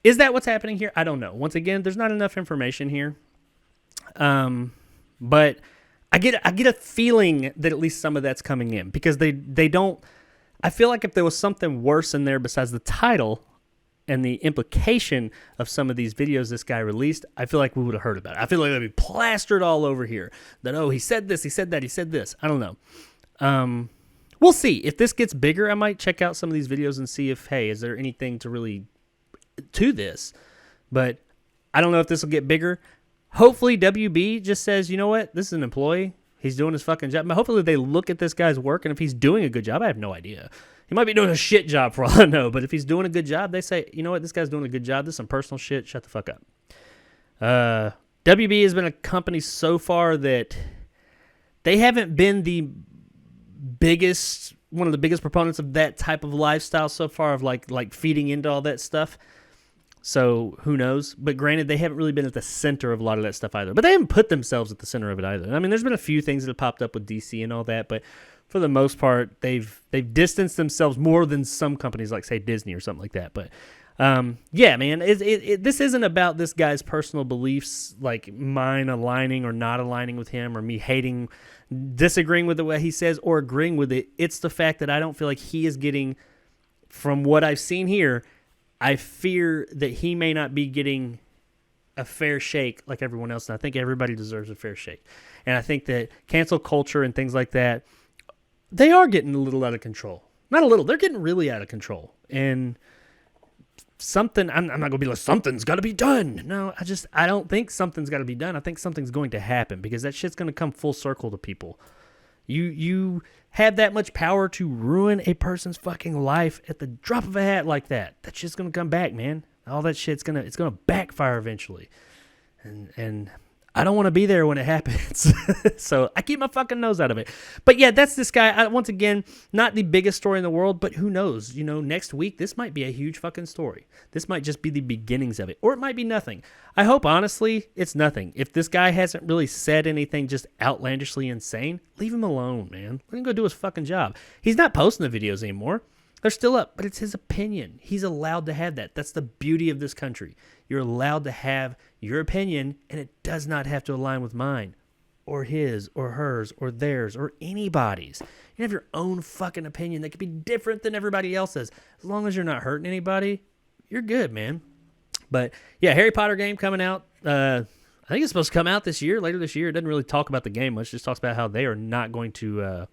Is that what's happening here? I don't know. Once again, there's not enough information here. But I get a feeling that at least some of that's coming in. Because they don't... I feel like if there was something worse in there besides the title and the implication of some of these videos this guy released, I feel like we would have heard about it. I feel like it'd be plastered all over here. That, oh, he said this, he said that, he said this. I don't know. We'll see. If this gets bigger, I might check out some of these videos and see if, hey, is there anything to this? But I don't know if this will get bigger. Hopefully WB just says, you know what? This is an employee. He's doing his fucking job. But hopefully they look at this guy's work, and if he's doing a good job, I have no idea. He might be doing a shit job for all I know, but if he's doing a good job, they say, you know what, this guy's doing a good job. This is some personal shit. Shut the fuck up. WB has been a company so far that they haven't been one of the biggest proponents of that type of lifestyle so far, of like feeding into all that stuff. So who knows? But granted, they haven't really been at the center of a lot of that stuff either. But they haven't put themselves at the center of it either. I mean, there's been a few things that have popped up with DC and all that, but for the most part, they've distanced themselves more than some companies like, say, Disney or something like that. But yeah, man, this isn't about this guy's personal beliefs, like mine aligning or not aligning with him, or me disagreeing with the way he says or agreeing with it. It's the fact that I don't feel like he is getting, from what I've seen here, I fear that he may not be getting a fair shake like everyone else. And I think everybody deserves a fair shake. And I think that cancel culture and things like that, they are getting a little out of control. Not a little. They're getting really out of control. And something, I'm not going to be like, something's got to be done. No, I don't think something's got to be done. I think something's going to happen, because that shit's going to come full circle to people. You have that much power to ruin a person's fucking life at the drop of a hat like that. That shit's going to come back, man. All that shit's going to backfire eventually. And I don't want to be there when it happens. So I keep my fucking nose out of it. But yeah, that's this guy. Once again, not the biggest story in the world, but who knows? Next week, this might be a huge fucking story. This might just be the beginnings of it. Or it might be nothing. I hope, honestly, it's nothing. If this guy hasn't really said anything just outlandishly insane, leave him alone, man. Let him go do his fucking job. He's not posting the videos anymore. They're still up, but it's his opinion. He's allowed to have that. That's the beauty of this country. You're allowed to have your opinion, and it does not have to align with mine or his or hers or theirs or anybody's. You have your own fucking opinion that could be different than everybody else's. As long as you're not hurting anybody, you're good, man. But yeah, Harry Potter game coming out. I think it's supposed to come out later this year. It doesn't really talk about the game much. It just talks about how they are not going to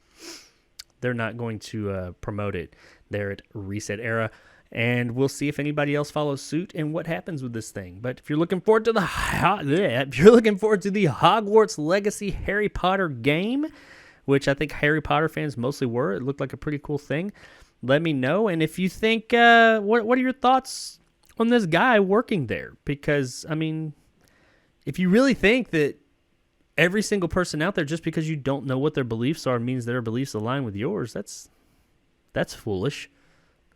promote it there at Reset Era. And we'll see if anybody else follows suit and what happens with this thing. But if you're looking forward to the Hogwarts Legacy Harry Potter game, which I think Harry Potter fans mostly were, it looked like a pretty cool thing. Let me know. And if you think, what are your thoughts on this guy working there? Because, I mean, if you really think that every single person out there, just because you don't know what their beliefs are, means their beliefs align with yours, that's That's foolish.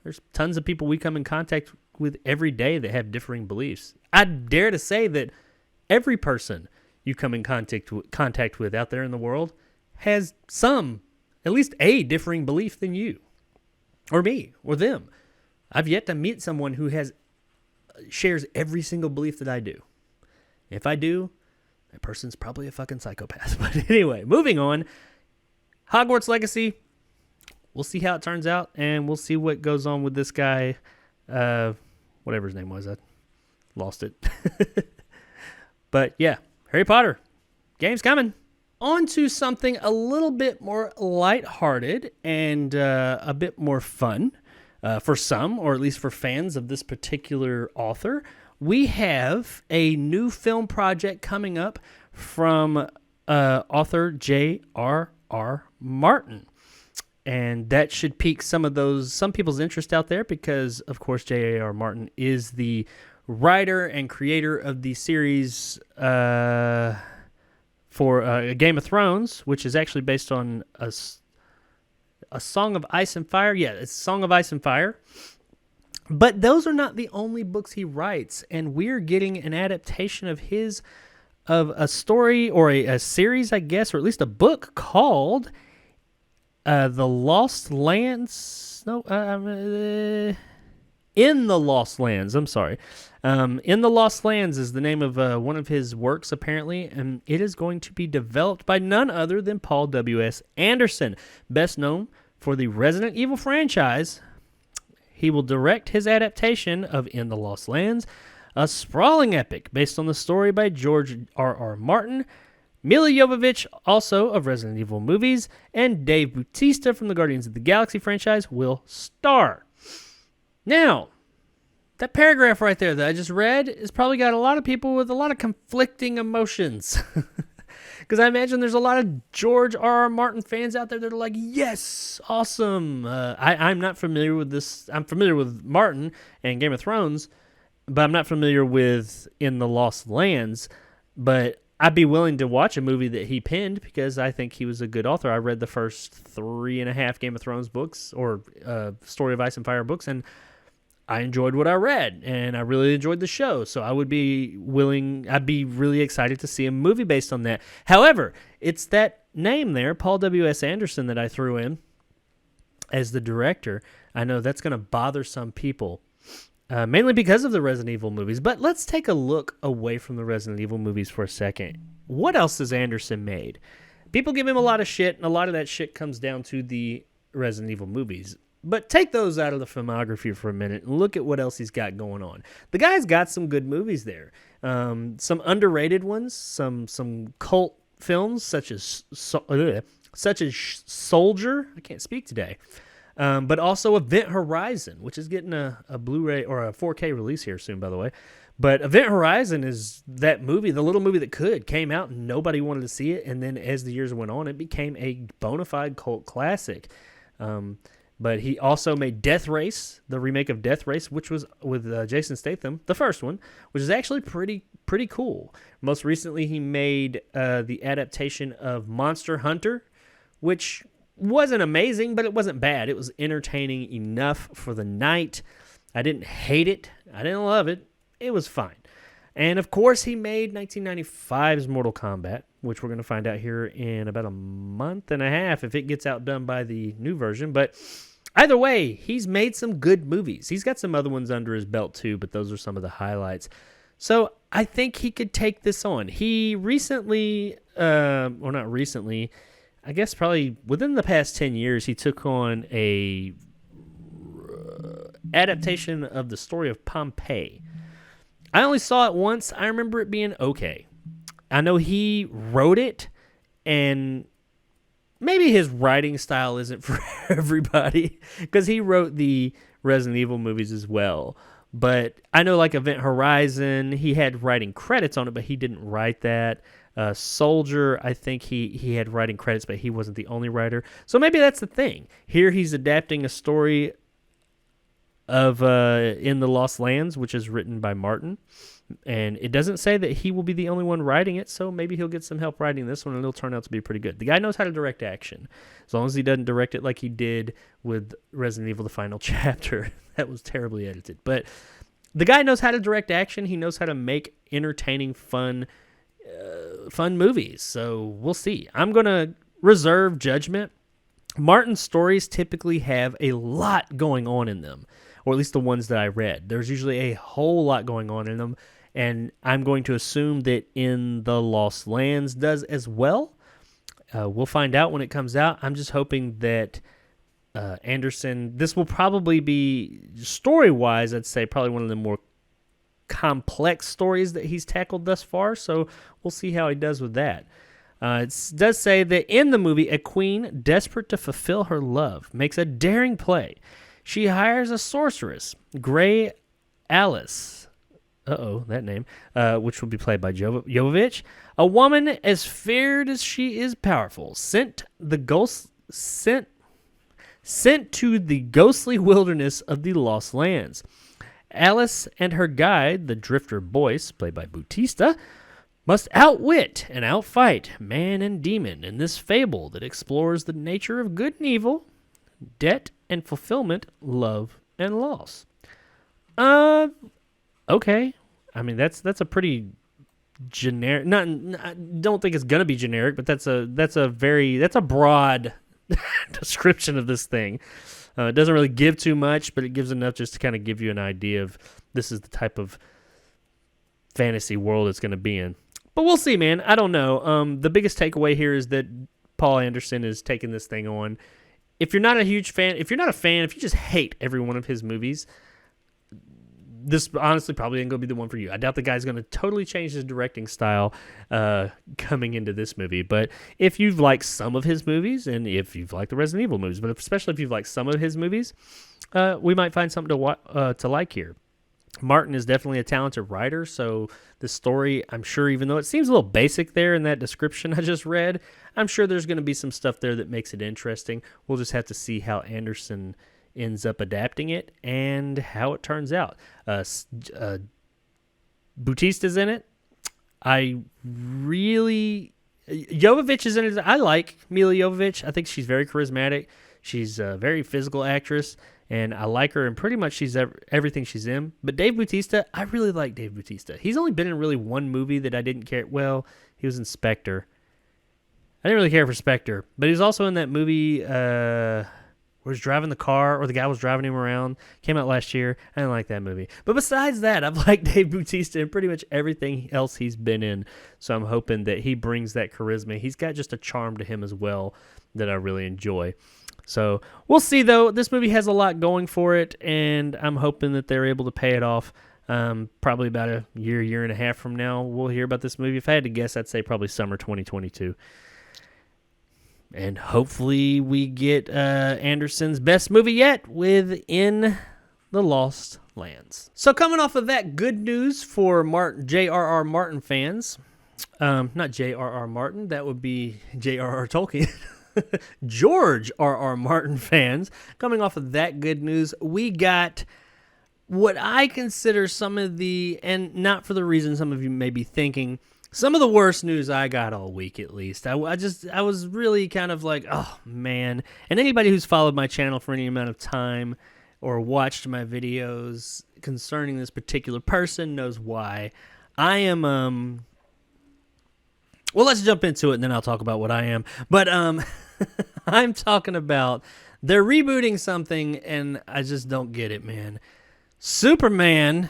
There's tons of people we come in contact with every day that have differing beliefs. I dare to say that every person you come in contact with out there in the world has at least a differing belief than you, or me, or them. I've yet to meet someone who shares every single belief that I do. If I do, that person's probably a fucking psychopath. But anyway, moving on. Hogwarts Legacy. We'll see how it turns out, and we'll see what goes on with this guy. Whatever his name was. I lost it. But yeah, Harry Potter. Game's coming. On to something a little bit more lighthearted and a bit more fun for some, or at least for fans of this particular author. We have a new film project coming up from author J.R.R. Martin. And that should pique some people's interest out there because, of course, J.R.R. Martin is the writer and creator of the series for Game of Thrones, which is actually based on a Song of Ice and Fire. Yeah, it's Song of Ice and Fire. But those are not the only books he writes, and we're getting an adaptation of a story or a series, I guess, or at least a book called The Lost Lands. In the Lost Lands. I'm sorry. In the Lost Lands is the name of one of his works, apparently, and it is going to be developed by none other than Paul W.S. Anderson, best known for the Resident Evil franchise. He will direct his adaptation of In the Lost Lands, a sprawling epic based on the story by George R.R. Martin, Mila Jovovich, also of Resident Evil movies, and Dave Bautista from the Guardians of the Galaxy franchise will star. Now, that paragraph right there that I just read has probably got a lot of people with a lot of conflicting emotions. Because I imagine there's a lot of George R.R. Martin fans out there that are like, yes, awesome. I'm not familiar with this. I'm familiar with Martin and Game of Thrones, but I'm not familiar with In the Lost Lands. But I'd be willing to watch a movie that he penned because I think he was a good author. I read the first 3.5 Game of Thrones books or Story of Ice and Fire books, and I enjoyed what I read, and I really enjoyed the show. So I'd be really excited to see a movie based on that. However, it's that name there, Paul W.S. Anderson, that I threw in as the director. I know that's going to bother some people, mainly because of the Resident Evil movies. But let's take a look away from the Resident Evil movies for a second. What else has Anderson made? People give him a lot of shit, and a lot of that shit comes down to the Resident Evil movies. But take those out of the filmography for a minute and look at what else he's got going on. The guy's got some good movies there. Some underrated ones, some cult films such as Soldier. I can't speak today. But also Event Horizon, which is getting a Blu-ray or a 4K release here soon, by the way. But Event Horizon is that movie, the little movie that came out and nobody wanted to see it. And then as the years went on, it became a bona fide cult classic. But he also made Death Race, the remake of Death Race, which was with Jason Statham, the first one, which is actually pretty cool. Most recently, he made the adaptation of Monster Hunter, which wasn't amazing, but it wasn't bad. It was entertaining enough for the night. I didn't hate it. I didn't love it. It was fine. And, of course, he made 1995's Mortal Kombat, which we're going to find out here in about a month and a half if it gets outdone by the new version. But either way, he's made some good movies. He's got some other ones under his belt, too, but those are some of the highlights. So I think he could take this on. He recently, or not recently, I guess probably within the past 10 years, he took on a adaptation of the story of Pompeii. I only saw it once. I remember it being okay. I know he wrote it, and maybe his writing style isn't for everybody, because he wrote the Resident Evil movies as well. But I know, like, Event Horizon, he had writing credits on it, but he didn't write that. Soldier, I think he had writing credits, but he wasn't the only writer. So maybe that's the thing. Here he's adapting a story of In the Lost Lands, which is written by Martin. And it doesn't say that he will be the only one writing it, so maybe he'll get some help writing this one, and it'll turn out to be pretty good. The guy knows how to direct action, as long as he doesn't direct it like he did with Resident Evil: The Final Chapter. That was terribly edited. But the guy knows how to direct action. He knows how to make entertaining, fun movies. So we'll see. I'm going to reserve judgment. Martin's stories typically have a lot going on in them, or at least the ones that I read. There's usually a whole lot going on in them, and I'm going to assume that In the Lost Lands does as well. We'll find out when it comes out. I'm just hoping that Anderson, this will probably be, story-wise, I'd say probably one of the more complex stories that he's tackled thus far, so we'll see how he does with that. It does say that in the movie, a queen desperate to fulfill her love makes a daring play. She hires a sorceress, Grey Alice, that name, which will be played by Jovovich, a woman as feared as she is powerful, sent to the ghostly wilderness of the Lost Lands. Alice and her guide, the drifter Boyce, played by Bautista, must outwit and outfight man and demon in this fable that explores the nature of good and evil, debt and fulfillment, love and loss. Okay. I mean, that's a pretty generic. I don't think it's gonna be generic, but that's a broad description of this thing. It doesn't really give too much, but it gives enough just to kind of give you an idea of this is the type of fantasy world it's going to be in. But we'll see, man. I don't know. The biggest takeaway here is that Paul Anderson is taking this thing on. If you're not a huge fan, if you just hate every one of his movies, this honestly probably ain't going to be the one for you. I doubt the guy's going to totally change his directing style coming into this movie. But if you've liked some of his movies, and if you've liked the Resident Evil movies, but especially if you've liked some of his movies, we might find something to like here. Martin is definitely a talented writer, so the story, I'm sure, even though it seems a little basic there in that description I just read, I'm sure there's going to be some stuff there that makes it interesting. We'll just have to see how Anderson ends up adapting it and how it turns out. Bautista's in it. Jovovich is in it. I like Mila Jovovich. I think she's very charismatic. She's a very physical actress, and I like her, and pretty much she's everything she's in. But Dave Bautista, I really like Dave Bautista. He's only been in really one movie that I didn't care. Well, he was in Spectre. I didn't really care for Spectre, but he was also in that movie where he's driving the car, or the guy was driving him around. Came out last year. I didn't like that movie. But besides that, I've liked Dave Bautista in pretty much everything else he's been in. So I'm hoping that he brings that charisma. He's got just a charm to him as well that I really enjoy. So we'll see, though. This movie has a lot going for it, and I'm hoping that they're able to pay it off. Probably about a year and a half from now, we'll hear about this movie. If I had to guess, I'd say probably summer 2022. And hopefully we get Anderson's best movie yet with In the Lost Lands. So coming off of that, good news for J.R.R. Martin fans. Not J.R.R. Martin. That would be J.R.R. Tolkien. George R.R. Martin fans. Coming off of that good news, we got what I consider some of the, and not for the reason some of you may be thinking, some of the worst news I got all week, at least. I was really kind of like, oh, man. And anybody who's followed my channel for any amount of time or watched my videos concerning this particular person knows why. I am, well, let's jump into it, and then I'll talk about what I am. But I'm talking about they're rebooting something, and I just don't get it, man. Superman,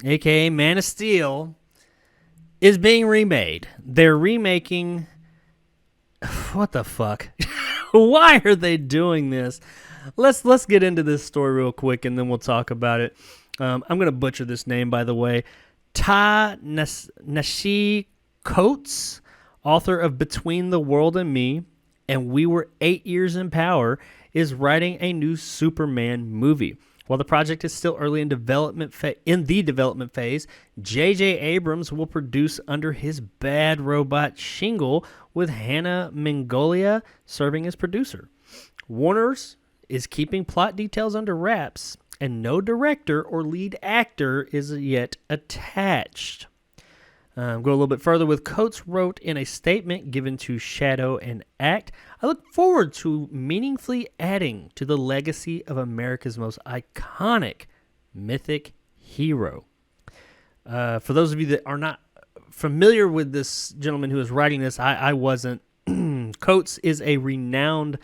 a.k.a. Man of Steel, is being remade. They're remaking... What the fuck? Why are they doing this? Let's get into this story real quick, and then we'll talk about it. I'm going to butcher this name, by the way. Ta-Nehisi Coates, author of Between the World and Me, and We Were 8 Years in Power, is writing a new Superman movie. While the project is still early in the development phase, J.J. Abrams will produce under his Bad Robot shingle, with Hannah Mingolia serving as producer. Warner's is keeping plot details under wraps, and no director or lead actor is yet attached. Go a little bit further with Coates wrote in a statement given to Shadow and Act, I look forward to meaningfully adding to the legacy of America's most iconic mythic hero. For those of you that are not familiar with this gentleman who is writing this, I wasn't. Coates is a renowned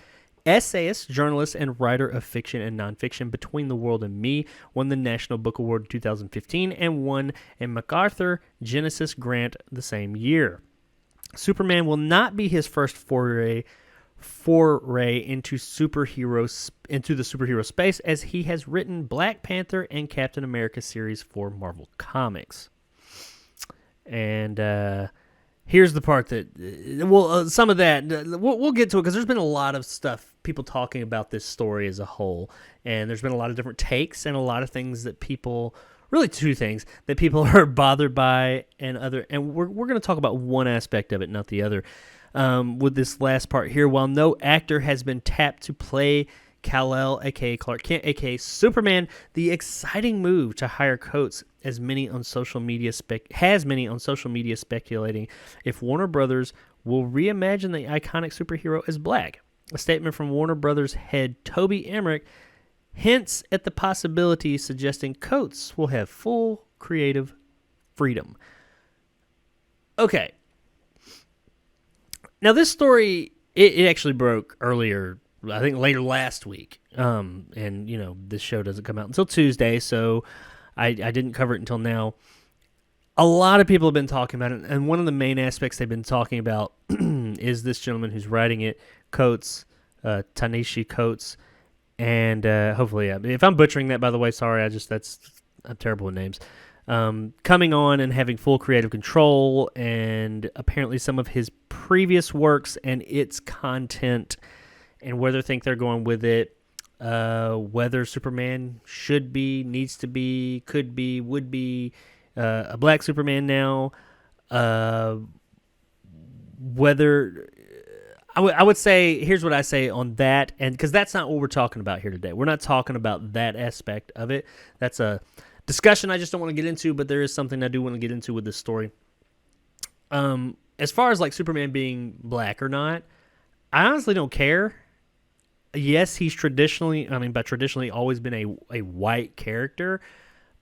essayist, journalist, and writer of fiction and nonfiction. Between the World and Me won the National Book Award in 2015 and won a MacArthur Genesis grant the same year. Superman will not be his first foray into the superhero space, as he has written Black Panther and Captain America series for Marvel Comics. And here's the part that, some of that, we'll get to it because there's been a lot of stuff, people talking about this story as a whole, and there's been a lot of different takes and a lot of things that people, really two things, that people are bothered by, and we're going to talk about one aspect of it, not the other. With this last part here, while no actor has been tapped to play Kal-El, a.k.a. Clark Kent, a.k.a. Superman, the exciting move to hire Coates has many on social media speculating if Warner Brothers will reimagine the iconic superhero as black. A statement from Warner Brothers head Toby Emmerich hints at the possibility, suggesting Coates will have full creative freedom. Okay. Now this story, it actually broke earlier, I think later last week, and this show doesn't come out until Tuesday, so I didn't cover it until now. A lot of people have been talking about it, and one of the main aspects they've been talking about is this gentleman who's writing it, Coates, Ta-Nehisi Coates, and hopefully, if I'm butchering that, by the way, sorry, I'm terrible with names. Coming on and having full creative control, and apparently some of his previous works and its content, and where they think they're going with it, whether Superman should be, needs to be, could be, would be a black Superman now, whether... I would say, here's what I say on that, and because that's not what we're talking about here today. We're not talking about that aspect of it. That's a discussion I just don't want to get into, but there is something I do want to get into with this story. As far as like Superman being black or not, I honestly don't care. Yes, he's traditionally always been a white character,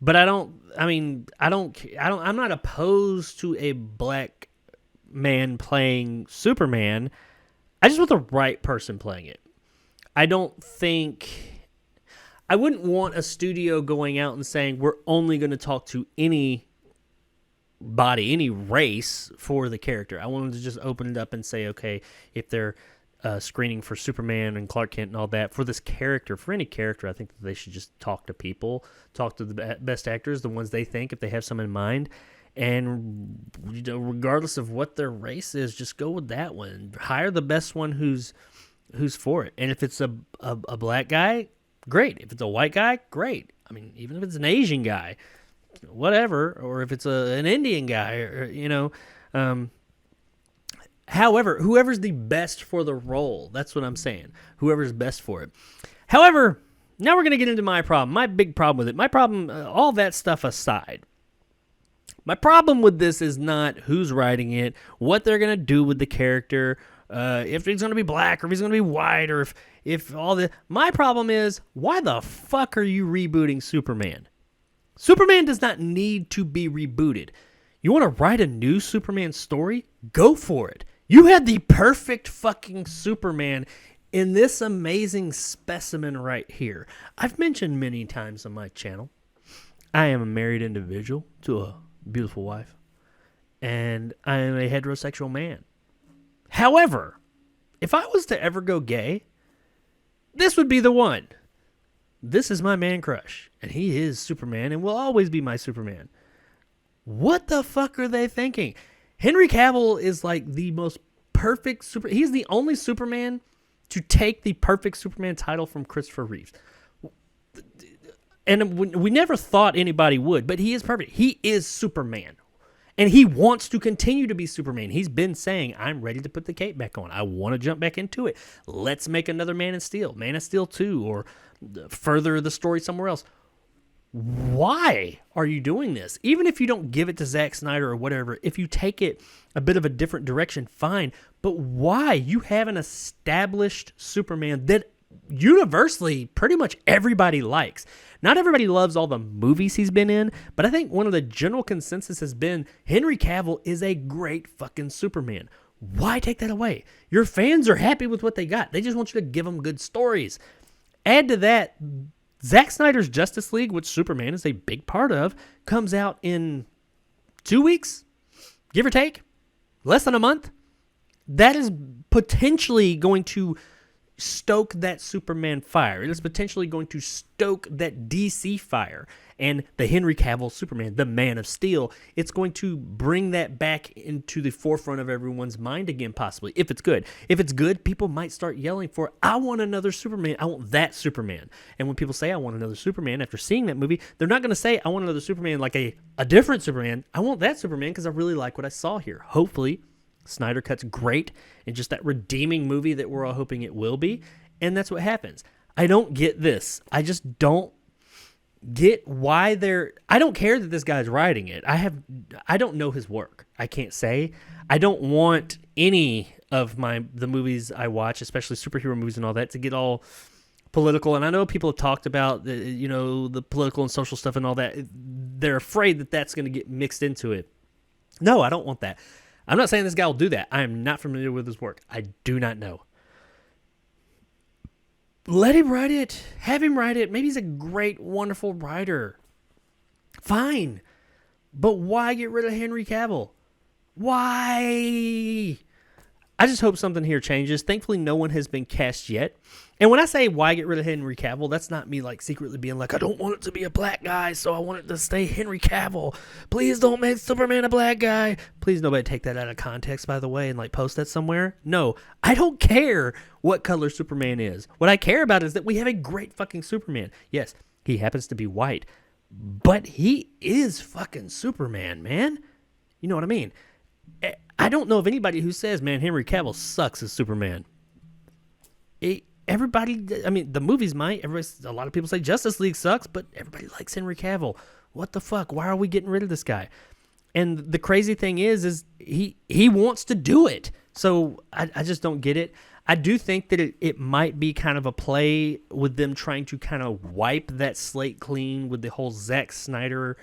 but I'm not opposed to a black man playing Superman. I just want the right person playing it. I wouldn't want a studio going out and saying we're only going to talk to any race for the character. I want them to just open it up and say, okay, if they're screening for Superman and Clark Kent and all that, for this character, for any character, I think that they should just talk to people, talk to the best actors, the ones they think, if they have some in mind. And regardless of what their race is, just go with that one. Hire the best one who's for it. And if it's a black guy, great. If it's a white guy, great. I mean, even if it's an Asian guy, whatever. Or if it's an Indian guy, or however, whoever's the best for the role. That's what I'm saying. Whoever's best for it. However, now we're going to get into my problem. My big problem with it. My problem, all that stuff aside. My problem with this is not who's writing it, what they're going to do with the character, if he's going to be black or if he's going to be white, or if all the... My problem is, why the fuck are you rebooting Superman? Superman does not need to be rebooted. You want to write a new Superman story? Go for it. You had the perfect fucking Superman in this amazing specimen right here. I've mentioned many times on my channel, I am a married individual to a beautiful wife, and I am a heterosexual man. However, if I was to ever go gay, this would be the one. This is my man crush, and he is Superman and will always be my Superman. What the fuck are they thinking? Henry Cavill is like the most perfect he's the only Superman to take the perfect Superman title from Christopher Reeves. And we never thought anybody would, but he is perfect. He is Superman. And he wants to continue to be Superman. He's been saying, I'm ready to put the cape back on. I want to jump back into it. Let's make another Man of Steel 2, or further the story somewhere else. why are you doing this? Even if you don't give it to Zack Snyder or whatever, if you take it a bit of a different direction, fine. But why? You have an established Superman that universally pretty much everybody likes. Not everybody loves all the movies he's been in, but I think one of the general consensus has been Henry Cavill is a great fucking Superman. Why take that away? Your fans are happy with what they got. They just want you to give them good stories. Add to that, Zack Snyder's Justice League, which Superman is a big part of, comes out in 2 weeks, give or take, less than a month. That is potentially going to stoke that Superman fire. It is potentially going to stoke that DC fire. And the Henry Cavill Superman, the Man of Steel, it's going to bring that back into the forefront of everyone's mind again, possibly, if it's good. If it's good, people might start yelling for, I want another Superman. I want that Superman. And when people say, I want another Superman after seeing that movie, they're not going to say, I want another Superman like a different Superman. I want that Superman because I really like what I saw here. Hopefully, Snyder Cut's great and just that redeeming movie that we're all hoping it will be. And that's what happens. I don't get this. I just don't get why I don't care that this guy's writing it. I don't know his work. I can't say. I don't want any of the movies I watch, especially superhero movies and all that, to get all political. And I know people have talked about the political and social stuff and all that. They're afraid that that's going to get mixed into it. No, I don't want that. I'm not saying this guy will do that. I am not familiar with his work. I do not know. Let him write it. Have him write it. Maybe he's a great, wonderful writer. Fine. But why get rid of Henry Cavill? Why? I just hope something here changes. Thankfully, no one has been cast yet. And when I say why get rid of Henry Cavill, that's not me like secretly being like, I don't want it to be a black guy, so I want it to stay Henry Cavill. Please don't make Superman a black guy. Please nobody take that out of context, by the way, and like post that somewhere. No, I don't care what color Superman is. What I care about is that we have a great fucking Superman. Yes, he happens to be white, but he is fucking Superman, man. You know what I mean? I don't know of anybody who says, man, Henry Cavill sucks as Superman. Everybody, I mean, the movies might. A lot of people say Justice League sucks, but everybody likes Henry Cavill. What the fuck? Why are we getting rid of this guy? And the crazy thing is he wants to do it. So I just don't get it. I do think that it might be kind of a play with them trying to kind of wipe that slate clean with the whole Zack Snyder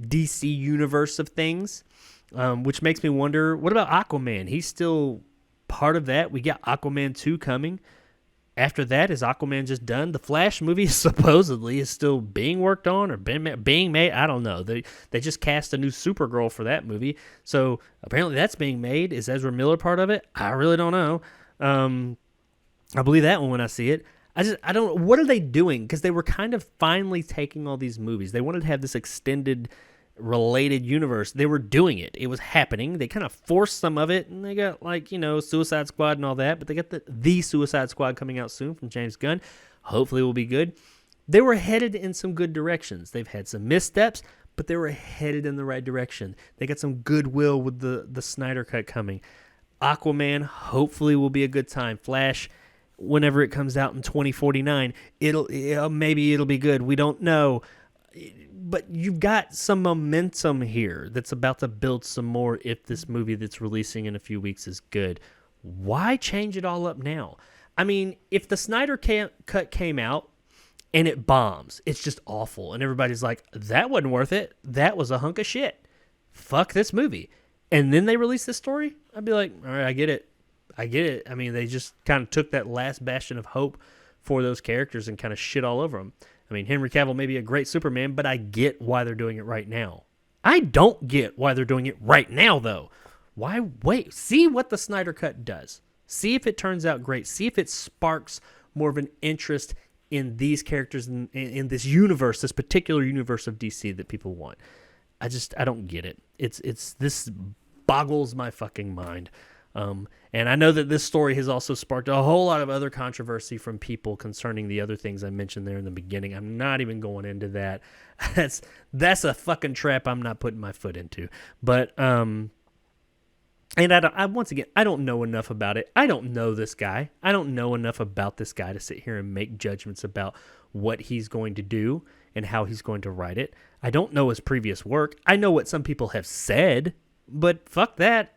DC universe of things. Which makes me wonder, what about Aquaman? He's still part of that. We got Aquaman 2 coming. After that, is Aquaman just done? The Flash movie supposedly is still being worked on or being made. I don't know. They just cast a new Supergirl for that movie. So apparently that's being made. Is Ezra Miller part of it? I really don't know. I'll believe that one when I see it. I don't. What are they doing? Because they were kind of finally taking all these movies. They wanted to have this extended related universe. They were doing it. It was happening. They kind of forced some of it, and they got Suicide Squad and all that, but they got the Suicide Squad coming out soon from James Gunn. Hopefully it will be good. They were headed in some good directions. They've had some missteps, but they were headed in the right direction. They got some goodwill with the Snyder Cut coming. Aquaman hopefully will be a good time. Flash, whenever it comes out in 2049, maybe it'll be good. We don't know. But you've got some momentum here that's about to build some more if this movie that's releasing in a few weeks is good. Why change it all up now? I mean, if the Snyder Cut came out and it bombs, it's just awful, and everybody's like, that wasn't worth it. That was a hunk of shit. Fuck this movie. And then they release this story, I'd be like, all right, I get it. I mean, they just kind of took that last bastion of hope for those characters and kind of shit all over them. I mean, Henry Cavill may be a great Superman, but I get why they're doing it right now. I don't get why they're doing it right now, though. Why wait? See what the Snyder Cut does. See if it turns out great. See if it sparks more of an interest in these characters in this universe, this particular universe of DC that people want. I don't get it. This boggles my fucking mind. And I know that this story has also sparked a whole lot of other controversy from people concerning the other things I mentioned there in the beginning. I'm not even going into that. That's a fucking trap I'm not putting my foot into. But and once again, I don't know enough about it. I don't know this guy. I don't know enough about this guy to sit here and make judgments about what he's going to do and how he's going to write it. I don't know his previous work. I know what some people have said, but fuck that.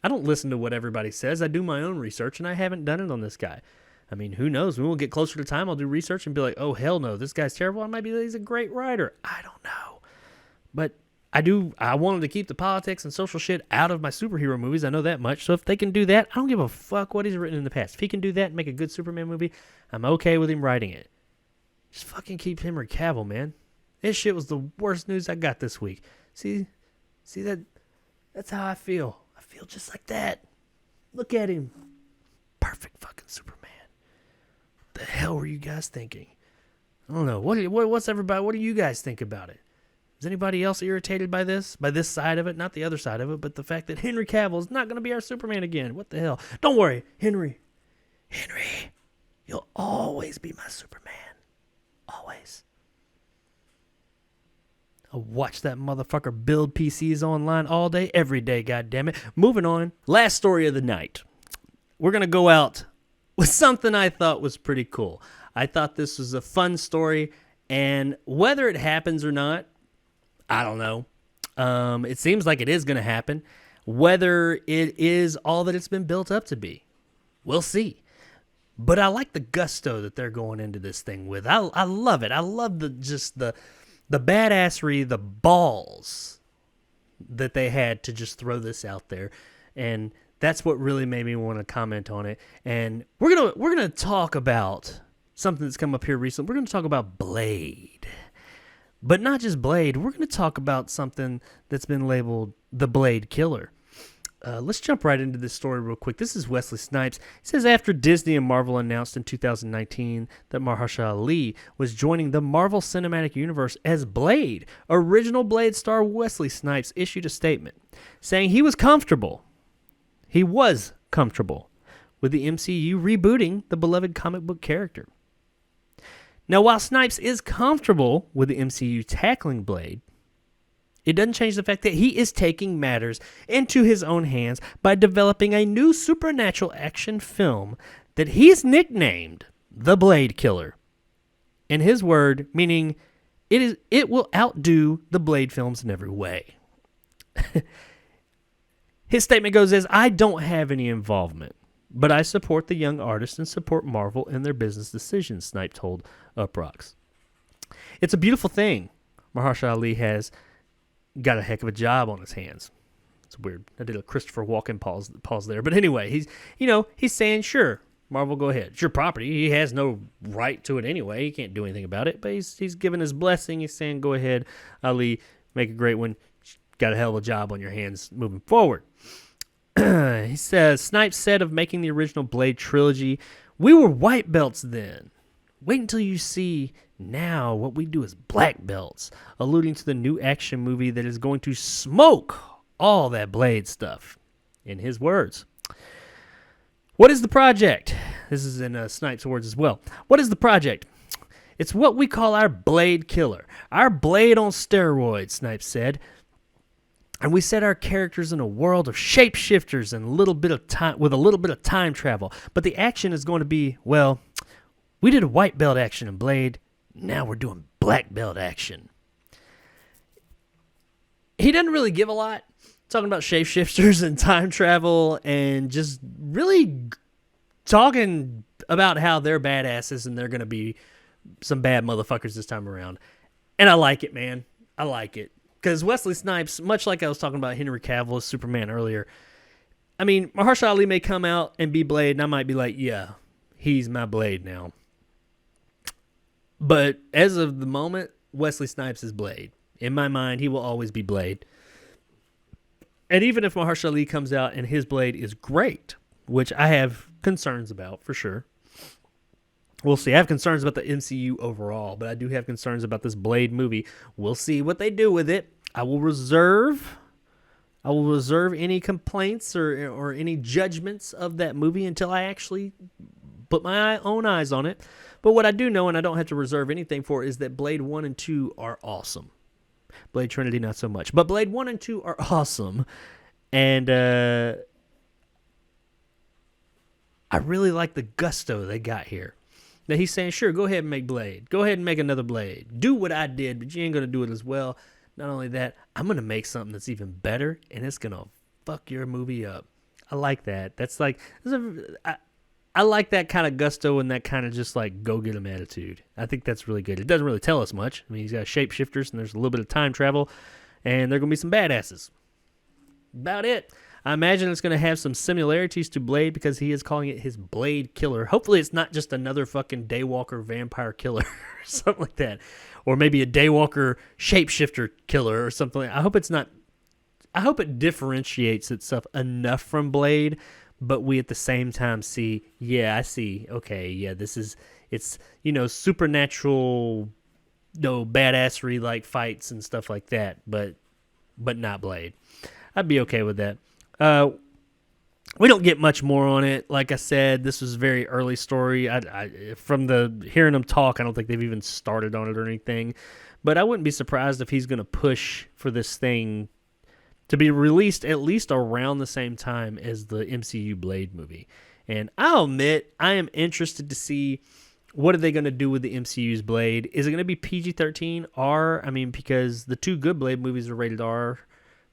I don't listen to what everybody says. I do my own research, and I haven't done it on this guy. I mean, who knows? When we'll get closer to time, I'll do research and be like, oh, hell no, this guy's terrible. I might be he's a great writer. I don't know. But I wanted to keep the politics and social shit out of my superhero movies. I know that much. So if they can do that, I don't give a fuck what he's written in the past. If he can do that and make a good Superman movie, I'm okay with him writing it. Just fucking keep Henry Cavill, man. This shit was the worst news I got this week. See that's how I feel. I feel just like that. Look at him. Perfect fucking Superman. What the hell were you guys thinking? I don't know. What's everybody? What do you guys think about it? Is anybody else irritated by this? By this side of it? Not the other side of it, but the fact that Henry Cavill is not going to be our Superman again. What the hell? Don't worry, Henry, you'll always be my Superman. Always. I'll watch that motherfucker build PCs online all day, every day, goddammit. Moving on. Last story of the night. We're going to go out with something I thought was pretty cool. I thought this was a fun story, and whether it happens or not, I don't know. It seems like it is going to happen. Whether it is all that it's been built up to be, we'll see. But I like the gusto that they're going into this thing with. I love it. I love the badassery, the balls that they had to just throw this out there, and that's what really made me want to comment on it. And we're gonna talk about something that's come up here recently. We're gonna talk about Blade. But not just Blade, we're going to talk about something that's been labeled the Blade Killer. Let's jump right into this story real quick. This is Wesley Snipes. He says after Disney and Marvel announced in 2019 that Mahershala Ali was joining the Marvel Cinematic Universe as Blade, original Blade star Wesley Snipes issued a statement saying he was comfortable with the MCU rebooting the beloved comic book character. Now, while Snipes is comfortable with the MCU tackling Blade, it doesn't change the fact that he is taking matters into his own hands by developing a new supernatural action film that he's nicknamed The Blade Killer. In his word, meaning it will outdo the Blade films in every way. His statement goes as, I don't have any involvement, but I support the young artists and support Marvel in their business decisions, Snipe told Uproxx. It's a beautiful thing. Mahershala Ali has got a heck of a job on his hands. It's weird. I did a Christopher Walken pause there. But anyway, he's saying, sure, Marvel, go ahead. It's your property. He has no right to it anyway. He can't do anything about it. But he's giving his blessing. He's saying, go ahead, Ali, make a great one. Got a hell of a job on your hands moving forward. He says, Snipes said of making the original Blade trilogy, we were white belts then. Wait until you see now what we do as black belts, alluding to the new action movie that is going to smoke all that Blade stuff. In his words. What is the project? This is in Snipes' words as well. What is the project? It's what we call our Blade Killer. Our Blade on steroids, Snipes said. And we set our characters in a world of shapeshifters and with a little bit of time travel. But the action is going to be, well, we did a white belt action in Blade. Now we're doing black belt action. He doesn't really give a lot. Talking about shapeshifters and time travel and just really talking about how they're badasses and they're going to be some bad motherfuckers this time around. And I like it, man. I like it. Because Wesley Snipes, much like I was talking about Henry Cavill as Superman earlier, I mean, Mahershala Ali may come out and be Blade, and I might be like, yeah, he's my Blade now. But as of the moment, Wesley Snipes is Blade. In my mind, he will always be Blade. And even if Mahershala Ali comes out and his Blade is great, which I have concerns about for sure. We'll see. I have concerns about the MCU overall, but I do have concerns about this Blade movie. We'll see what they do with it. I will reserve any complaints or any judgments of that movie until I actually put my own eyes on it. But what I do know, and I don't have to reserve anything for, is that Blade 1 and 2 are awesome. Blade Trinity, not so much. But Blade 1 and 2 are awesome. And I really like the gusto they got here. That he's saying, sure, go ahead and make Blade. Go ahead and make another Blade. Do what I did, but you ain't going to do it as well. Not only that, I'm going to make something that's even better, and it's going to fuck your movie up. I like that. That's like, I like that kind of gusto and that kind of just like go get 'em attitude. I think that's really good. It doesn't really tell us much. I mean, he's got shapeshifters, and there's a little bit of time travel, and there are going to be some badasses. About it. I imagine it's going to have some similarities to Blade because he is calling it his Blade Killer. Hopefully it's not just another fucking Daywalker vampire killer or something like that. Or maybe a Daywalker shapeshifter killer or something. I hope it's not. I hope it differentiates itself enough from Blade, but we at the same time see, yeah, I see, okay, yeah, it's, supernatural, badassery like fights and stuff like that, but not Blade. I'd be okay with that. We don't get much more on it. Like I said, this was a very early story. From hearing them talk, I don't think they've even started on it or anything. But I wouldn't be surprised if he's going to push for this thing to be released at least around the same time as the MCU Blade movie. And I'll admit, I am interested to see what are they going to do with the MCU's Blade. Is it going to be PG-13? R? I mean, because the two good Blade movies are rated R.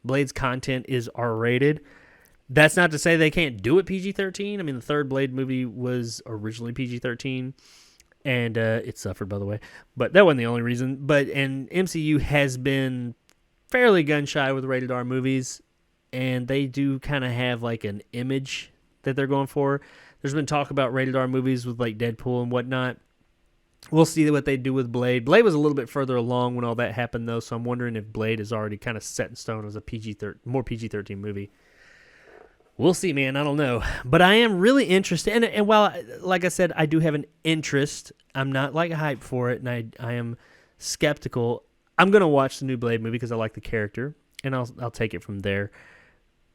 Blade's content is R-rated. That's not to say they can't do it PG-13. I mean, the third Blade movie was originally PG-13, and it suffered, by the way. But that wasn't the only reason. And MCU has been fairly gun-shy with rated R movies, and they do kind of have like an image that they're going for. There's been talk about rated R movies with like Deadpool and whatnot. We'll see what they do with Blade. Blade was a little bit further along when all that happened, though, so I'm wondering if Blade is already kind of set in stone as a more PG-13 movie. We'll see, man. I don't know. But I am really interested. And while, like I said, I do have an interest, I'm not like hyped for it, and I am skeptical. I'm going to watch the new Blade movie because I like the character, and I'll take it from there.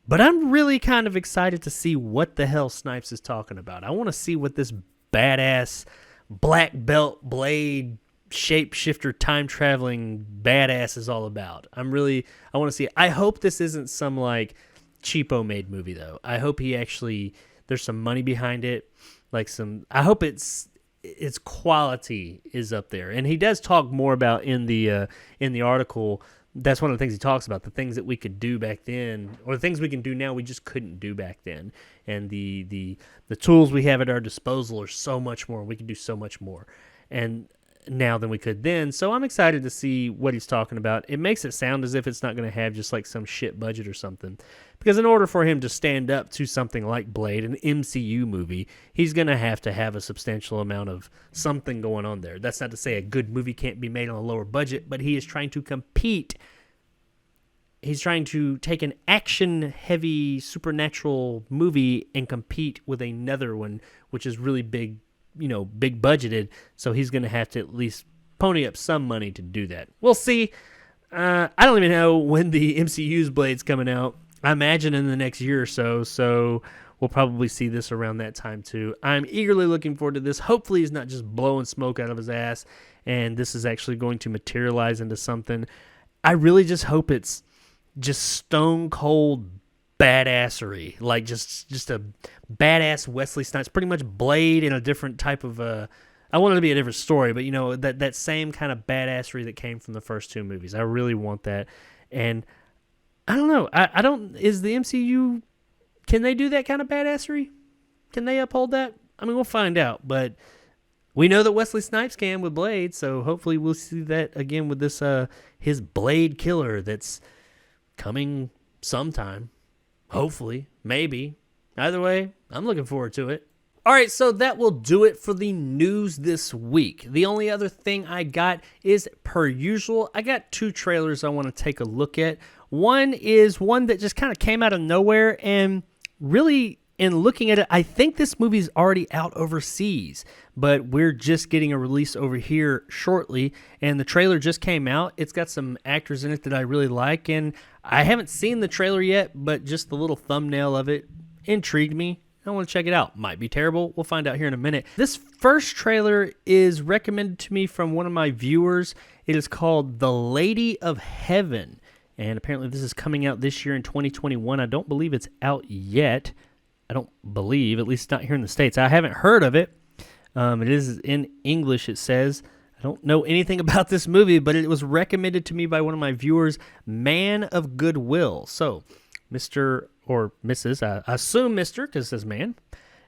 But I'm really kind of excited to see what the hell Snipes is talking about. I want to see what this badass black belt Blade shapeshifter time traveling badass is all about. I want to see it. I hope this isn't some like cheapo made movie though. I hope there's some money behind it. I hope its quality is up there. And he does talk more about in the article. That's one of the things he talks about, the things that we could do back then, or the things we can do now we just couldn't do back then. And the tools we have at our disposal are so much more. We can do so much more and now than we could then. So I'm excited to see what he's talking about. It makes it sound as if it's not going to have just like some shit budget or something. Because in order for him to stand up to something like Blade, an MCU movie, he's going to have a substantial amount of something going on there. That's not to say a good movie can't be made on a lower budget, but he is trying to compete. He's trying to take an action-heavy supernatural movie and compete with another one, which is really big, big budgeted. So he's going to have to at least pony up some money to do that. We'll see. I don't even know when the MCU's Blade's coming out. I imagine in the next year or so. So we'll probably see this around that time too. I'm eagerly looking forward to this. Hopefully he's not just blowing smoke out of his ass and this is actually going to materialize into something. I really just hope it's just stone cold badassery, like just a badass Wesley Snipes, pretty much Blade in a different type of I want it to be a different story, but that same kind of badassery that came from the first two movies. I really want that. And I don't know. I don't, is the MCU, can they do that kind of badassery? Can they uphold that? I mean, we'll find out, but we know that Wesley Snipes can with Blade, so hopefully we'll see that again with this his Blade Killer that's coming sometime. Hopefully, maybe. Either way, I'm looking forward to it. All right, so that will do it for the news this week. The only other thing I got is, per usual, I got two trailers I want to take a look at. One is one that just kind of came out of nowhere, and really, in looking at it, I think this movie's already out overseas, but we're just getting a release over here shortly, and the trailer just came out. It's got some actors in it that I really like, and I haven't seen the trailer yet, but just the little thumbnail of it intrigued me. I want to check it out. Might be terrible. We'll find out here in a minute. This first trailer is recommended to me from one of my viewers. It is called The Lady of Heaven, and apparently this is coming out this year in 2021. I don't believe it's out yet. I don't believe, at least not here in the States. I haven't heard of it. It is in English, it says. I don't know anything about this movie, but it was recommended to me by one of my viewers, Man of Goodwill. So, Mr. or Mrs., I assume Mr. because it says man,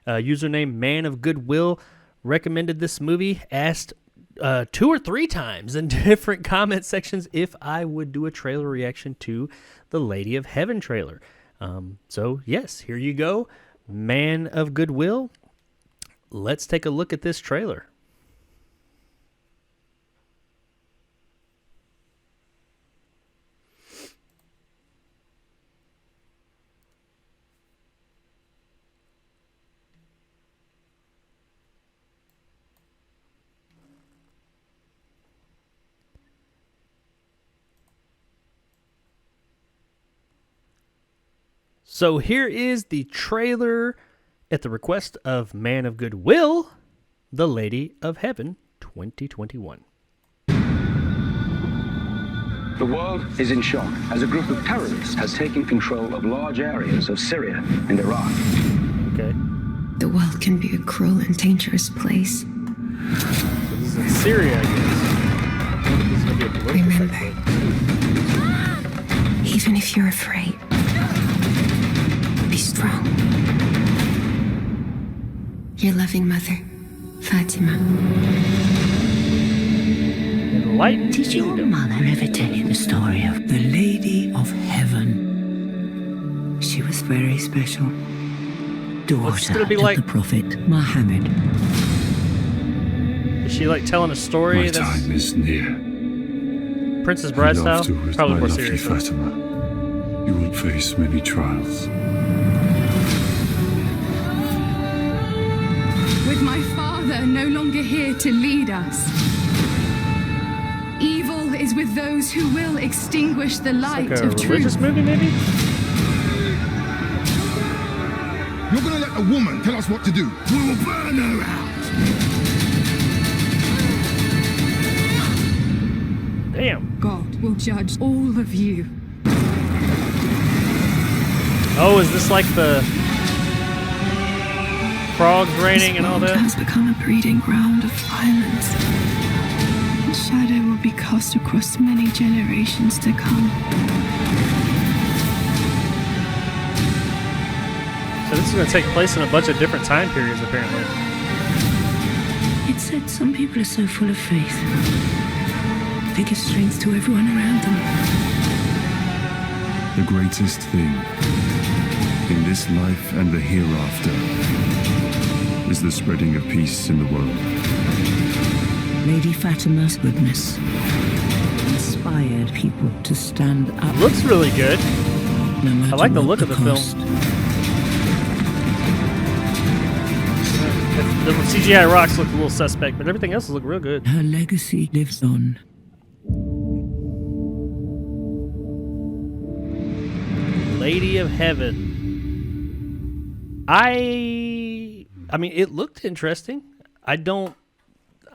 username Man of Goodwill, recommended this movie, asked 2 or 3 times in different comment sections if I would do a trailer reaction to the Lady of Heaven trailer. So, yes, here you go. Man of Goodwill. Let's take a look at this trailer. So here is the trailer at the request of Man of Goodwill, The Lady of Heaven 2021. The world is in shock as a group of terrorists has taken control of large areas of Syria and Iraq. Okay. The world can be a cruel and dangerous place. So this is in Syria, I guess. This is gonna be a political Remember, thing. even if you're afraid, be strong. Your loving mother, Fatima. Enlightened Did your Kingdom. mother ever tell you the story of the Lady of Heaven? She was very special. What's Daughter gonna be of like- the Prophet Muhammad. Is she like telling a story My that's time is near. Princess Bride And style? afterwards, Probably my more lovely serious. though. Fatima, you will face many trials. With my father no longer here to lead us. Evil is with those who will extinguish the light Like a of religious truth. movie, maybe? You're gonna let a woman tell us what to do. We will burn her out. Damn. God will judge all of you. Oh, is this like the frogs raining and all This world that? has become a breeding ground of violence. Shadow will be cast across many generations to come. So this is going to take place in a bunch of different time periods, apparently. It said some people are so full of faith. They give strength to everyone around them. The greatest thing in this life and the hereafter is the spreading of peace in the world. Lady Fatima's goodness inspired people to stand up. Looks really good. No matter I like the what look of the film. cost. The CGI rocks look a little suspect, but everything else look real good. Her legacy lives on. Lady of Heaven. I mean, it looked interesting.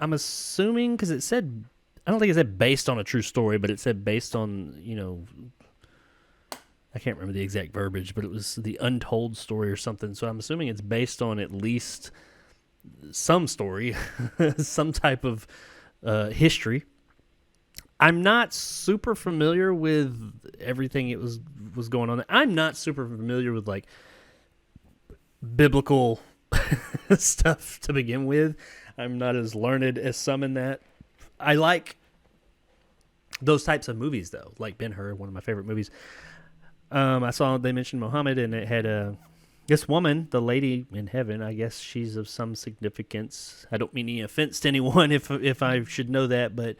I'm assuming, because it said, I don't think it said based on a true story, but it said based on, I can't remember the exact verbiage, but it was the untold story or something. So I'm assuming it's based on at least some story, some type of history. I'm not super familiar with everything it was going on. I'm not super familiar with like biblical stuff to begin with. I'm not as learned as some in that. I like those types of movies though, like Ben-Hur, one of my favorite movies. I saw they mentioned Muhammad, and it had this woman, the Lady in Heaven. I guess she's of some significance. I don't mean any offense to anyone if I should know that, but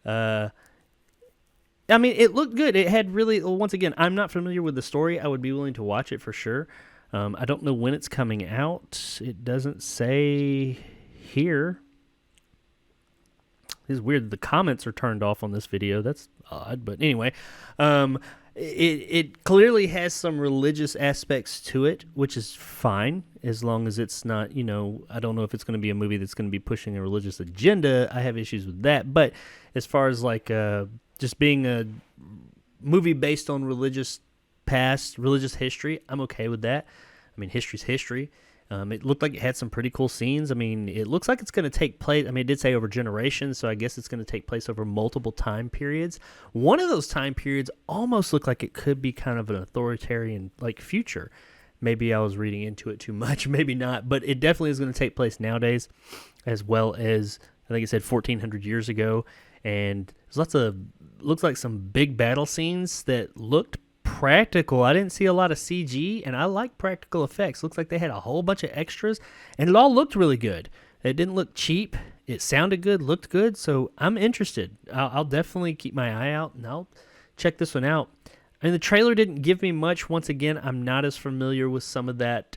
I mean, it looked good. It had really, once again, I'm not familiar with the story. I would be willing to watch it for sure. I don't know when it's coming out. It doesn't say here. It's weird. The comments are turned off on this video. That's odd, but anyway, it clearly has some religious aspects to it, which is fine as long as it's not, I don't know if it's going to be a movie that's going to be pushing a religious agenda. I have issues with that, but as far as like just being a movie based on religious history, I'm okay with that. I mean, history's history. It looked like it had some pretty cool scenes. I mean, it looks like it's going to take place. I mean, it did say over generations, so I guess it's going to take place over multiple time periods. One of those time periods almost looked like it could be kind of an authoritarian like future. Maybe I was reading into it too much, maybe not, but it definitely is going to take place nowadays, as well as I think it said 1400 years ago. And there's looks like some big battle scenes that looked practical. I didn't see a lot of CG, and I like practical effects. Looks like they had a whole bunch of extras, and it all looked really good. It didn't look cheap. It sounded good, looked good, so I'm interested. I'll definitely keep my eye out, and I'll check this one out. I mean, the trailer didn't give me much. Once again, I'm not as familiar with some of that,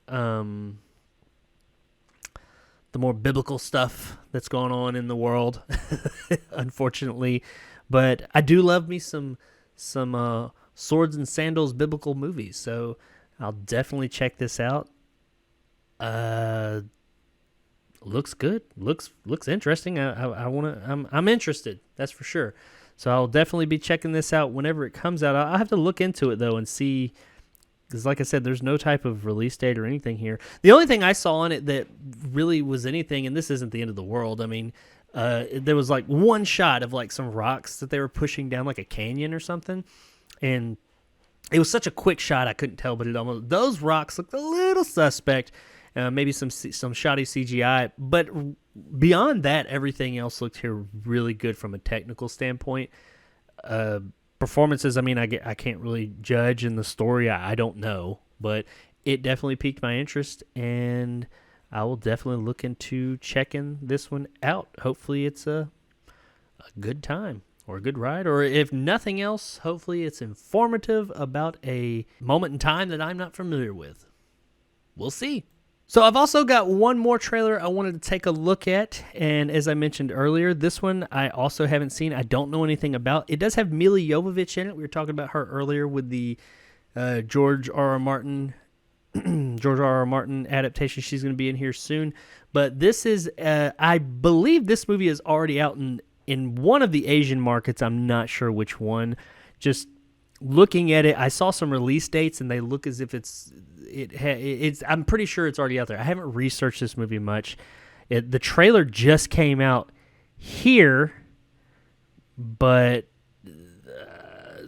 the more biblical stuff that's going on in the world, unfortunately. But I do love me some swords and sandals biblical movies, so I'll definitely check this out. Looks good. Looks interesting. I'm interested. That's for sure. So I'll definitely be checking this out whenever it comes out. I'll have to look into it though and see, because like I said, there's no type of release date or anything here. The only thing I saw on it that really was anything, and this isn't the end of the world. I mean, there was like one shot of like some rocks that they were pushing down like a canyon or something, and it was such a quick shot I couldn't tell, but those rocks looked a little suspect. Maybe some shoddy CGI, but beyond that, everything else looked here really good from a technical standpoint. Performances, I mean, I can't really judge, in the story I don't know, but it definitely piqued my interest, and I will definitely look into checking this one out. Hopefully it's a good time or a good ride, or if nothing else, hopefully it's informative about a moment in time that I'm not familiar with. We'll see. So I've also got one more trailer I wanted to take a look at, and as I mentioned earlier, this one I also haven't seen. I don't know anything about. It does have Milla Jovovich in it. We were talking about her earlier with the George R.R. Martin adaptation. She's going to be in here soon. But this is, I believe this movie is already out in one of the Asian markets. I'm not sure which one. Just looking at it, I saw some release dates, and they look as if it's. I'm pretty sure it's already out there. I haven't researched this movie much. The trailer just came out here, but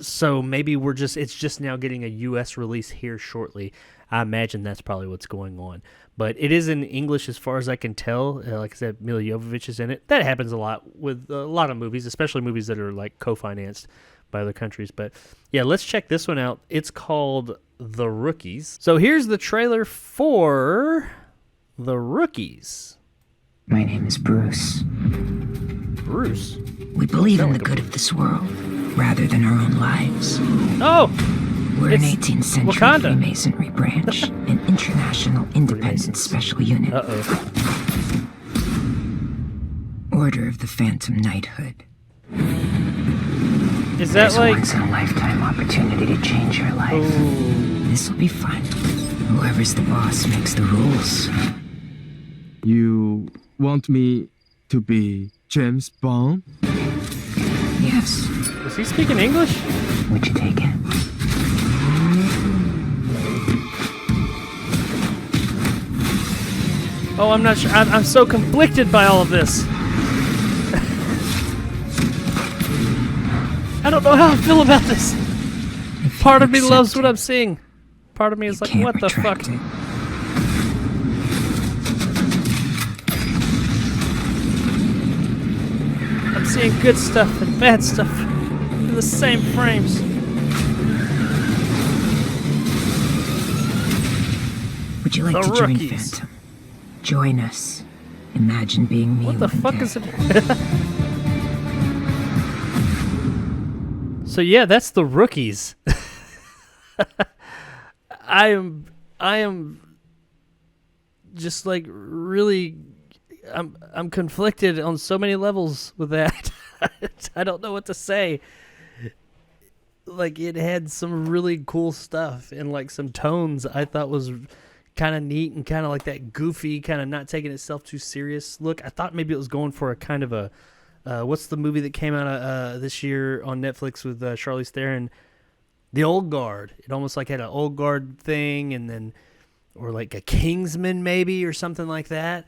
so maybe it's just now getting a U.S. release here shortly. I imagine that's probably what's going on. But it is in English as far as I can tell. Like I said, Milla Jovovich is in it. That happens a lot with a lot of movies, especially movies that are like co-financed by other countries. But yeah, let's check this one out. It's called The Rookies. So here's the trailer for The Rookies. My name is Bruce. Bruce? We believe in the good of this world rather than our own lives. Oh! We're an 18th century Wakanda. Freemasonry branch, an international independent special unit. Uh-oh. Order of the Phantom Knighthood. Is that There's a like... once-in-a-lifetime opportunity to change your life. Ooh. This'll be fun. Whoever's the boss makes the rules. You want me to be James Bond? Yes. Was he speaking English? Would you take it? Oh, I'm not sure. I'm so conflicted by all of this. I don't know how I feel about this. Part of me loves what I'm seeing. Part of me is like, what the fuck? I'm seeing good stuff and bad stuff in the same frames. Would you like The to join Rookies. Phantom? Join us. Imagine being me. What the fuck day. is it? So yeah, that's The Rookies. I am just like really I'm conflicted on so many levels with that. I don't know what to say. Like, it had some really cool stuff and like some tones I thought was kind of neat and kind of like that goofy, kind of not taking itself too serious look. I thought maybe it was going for a kind of a what's the movie that came out this year on Netflix with Charlize Theron? The Old Guard. It almost like had an Old Guard thing, and then or like a Kingsman maybe or something like that.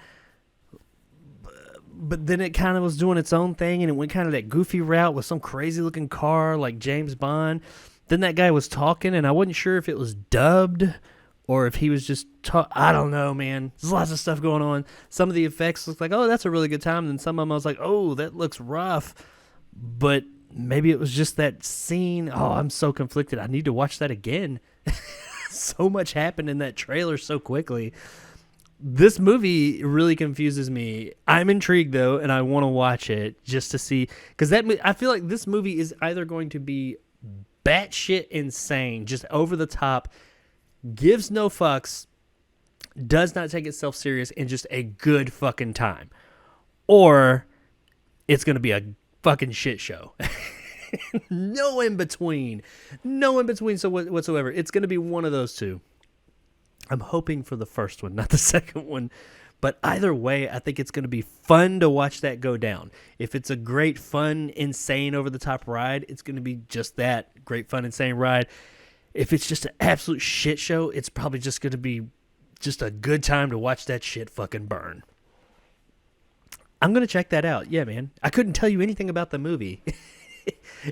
But then it kind of was doing its own thing, and it went kind of that goofy route with some crazy looking car like James Bond. Then that guy was talking, and I wasn't sure if it was dubbed or if he was just I don't know, man. There's lots of stuff going on. Some of the effects look like, oh, that's a really good time. And then some of them I was like, oh, that looks rough. But maybe it was just that scene. Oh, I'm so conflicted. I need to watch that again. So much happened in that trailer so quickly. This movie really confuses me. I'm intrigued, though, and I want to watch it just to see. Because I feel like this movie is either going to be batshit insane, just over the top, gives no fucks, does not take itself serious, and just a good fucking time. Or it's going to be a fucking shit show. No in between. No in between whatsoever. It's going to be one of those two. I'm hoping for the first one, not the second one. But either way, I think it's going to be fun to watch that go down. If it's a great, fun, insane, over-the-top ride, it's going to be just that. Great, fun, insane ride. If it's just an absolute shit show, it's probably just going to be just a good time to watch that shit fucking burn. I'm going to check that out. Yeah, man. I couldn't tell you anything about the movie.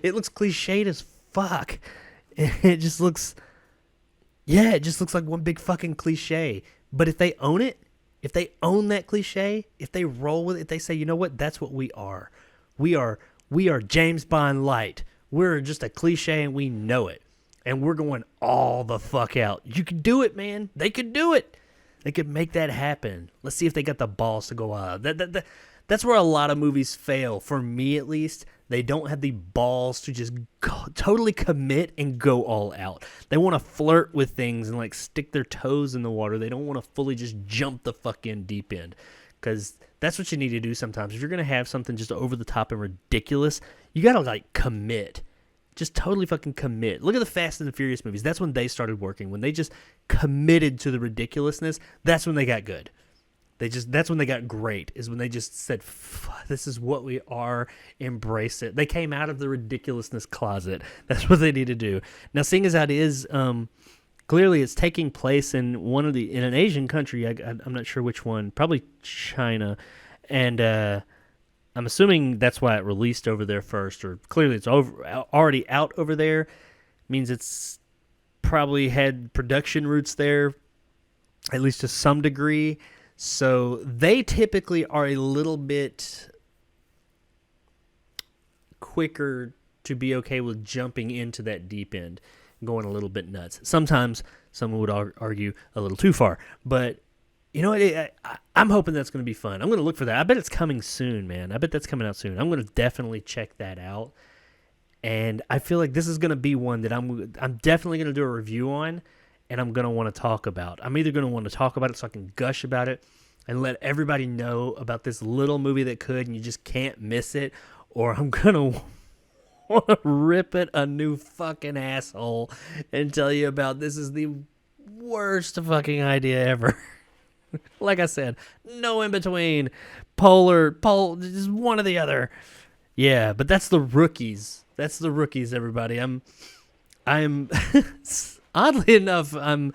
It looks cliched as fuck. It just looks... Yeah, it just looks like one big fucking cliche. But if they own it, if they own that cliche, if they roll with it, if they say, you know what, that's what we are. We are James Bond light. We're just a cliche and we know it. And we're going all the fuck out. You could do it, man. They could do it. They could make that happen. Let's see if they got the balls to go out. That's where a lot of movies fail, for me at least. They don't have the balls to just totally commit and go all out. They want to flirt with things and like stick their toes in the water. They don't want to fully just jump the fucking deep end, because that's what you need to do sometimes. If you're going to have something just over the top and ridiculous, you got to like commit. Just totally fucking commit. Look at the Fast and the Furious movies. That's when they started working. When they just committed to the ridiculousness, that's when they got good. That's when they got great, is when they just said, this is what we are, embrace it. They came out of the ridiculousness closet. That's what they need to do. Now, seeing as that is, clearly it's taking place in in an Asian country. I'm not sure which one, probably China. And I'm assuming that's why it released over there first, or clearly it's already out over there. Means it's probably had production roots there, at least to some degree. So they typically are a little bit quicker to be okay with jumping into that deep end, going a little bit nuts. Sometimes someone would argue a little too far. But, you know what? I'm hoping that's going to be fun. I'm going to look for that. I bet it's coming soon, man. I bet that's coming out soon. I'm going to definitely check that out. And I feel like this is going to be one that I'm definitely going to do a review on. And I'm going to want to talk about. I'm either going to want to talk about it so I can gush about it and let everybody know about this little movie that could and you just can't miss it, or I'm going to want to rip it a new fucking asshole and tell you about this is the worst fucking idea ever. Like I said, no in between. Just one or the other. Yeah, but that's the rookies. That's the rookies, everybody. I'm oddly enough, I'm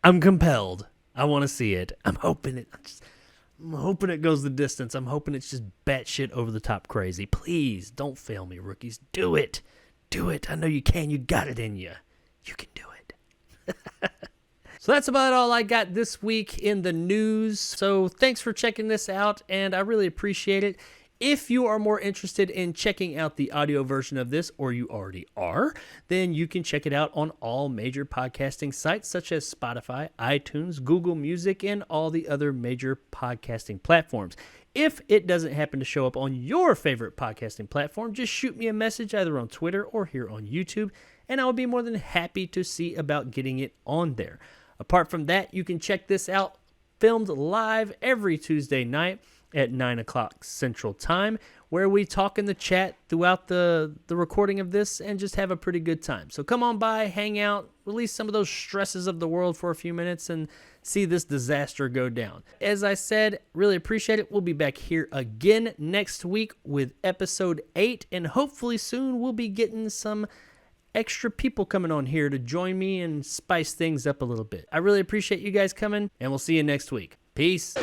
compelled. I want to see it. I'm hoping it goes the distance. I'm hoping it's just batshit over the top crazy. Please don't fail me, rookies. Do it. Do it. I know you can. You got it in you. You can do it. So that's about all I got this week in the news. So thanks for checking this out, and I really appreciate it. If you are more interested in checking out the audio version of this, or you already are, then you can check it out on all major podcasting sites such as Spotify, iTunes, Google Music, and all the other major podcasting platforms. If it doesn't happen to show up on your favorite podcasting platform, just shoot me a message either on Twitter or here on YouTube, and I'll be more than happy to see about getting it on there. Apart from that, you can check this out filmed live every Tuesday night at 9 o'clock Central Time, where we talk in the chat throughout the recording of this and just have a pretty good time. So come on by, hang out, release some of those stresses of the world for a few minutes, and see this disaster go down. As I said, really appreciate it. We'll be back here again next week with episode 8, and hopefully soon we'll be getting some extra people coming on here to join me and spice things up a little bit. I really appreciate you guys coming, and we'll see you next week. Peace.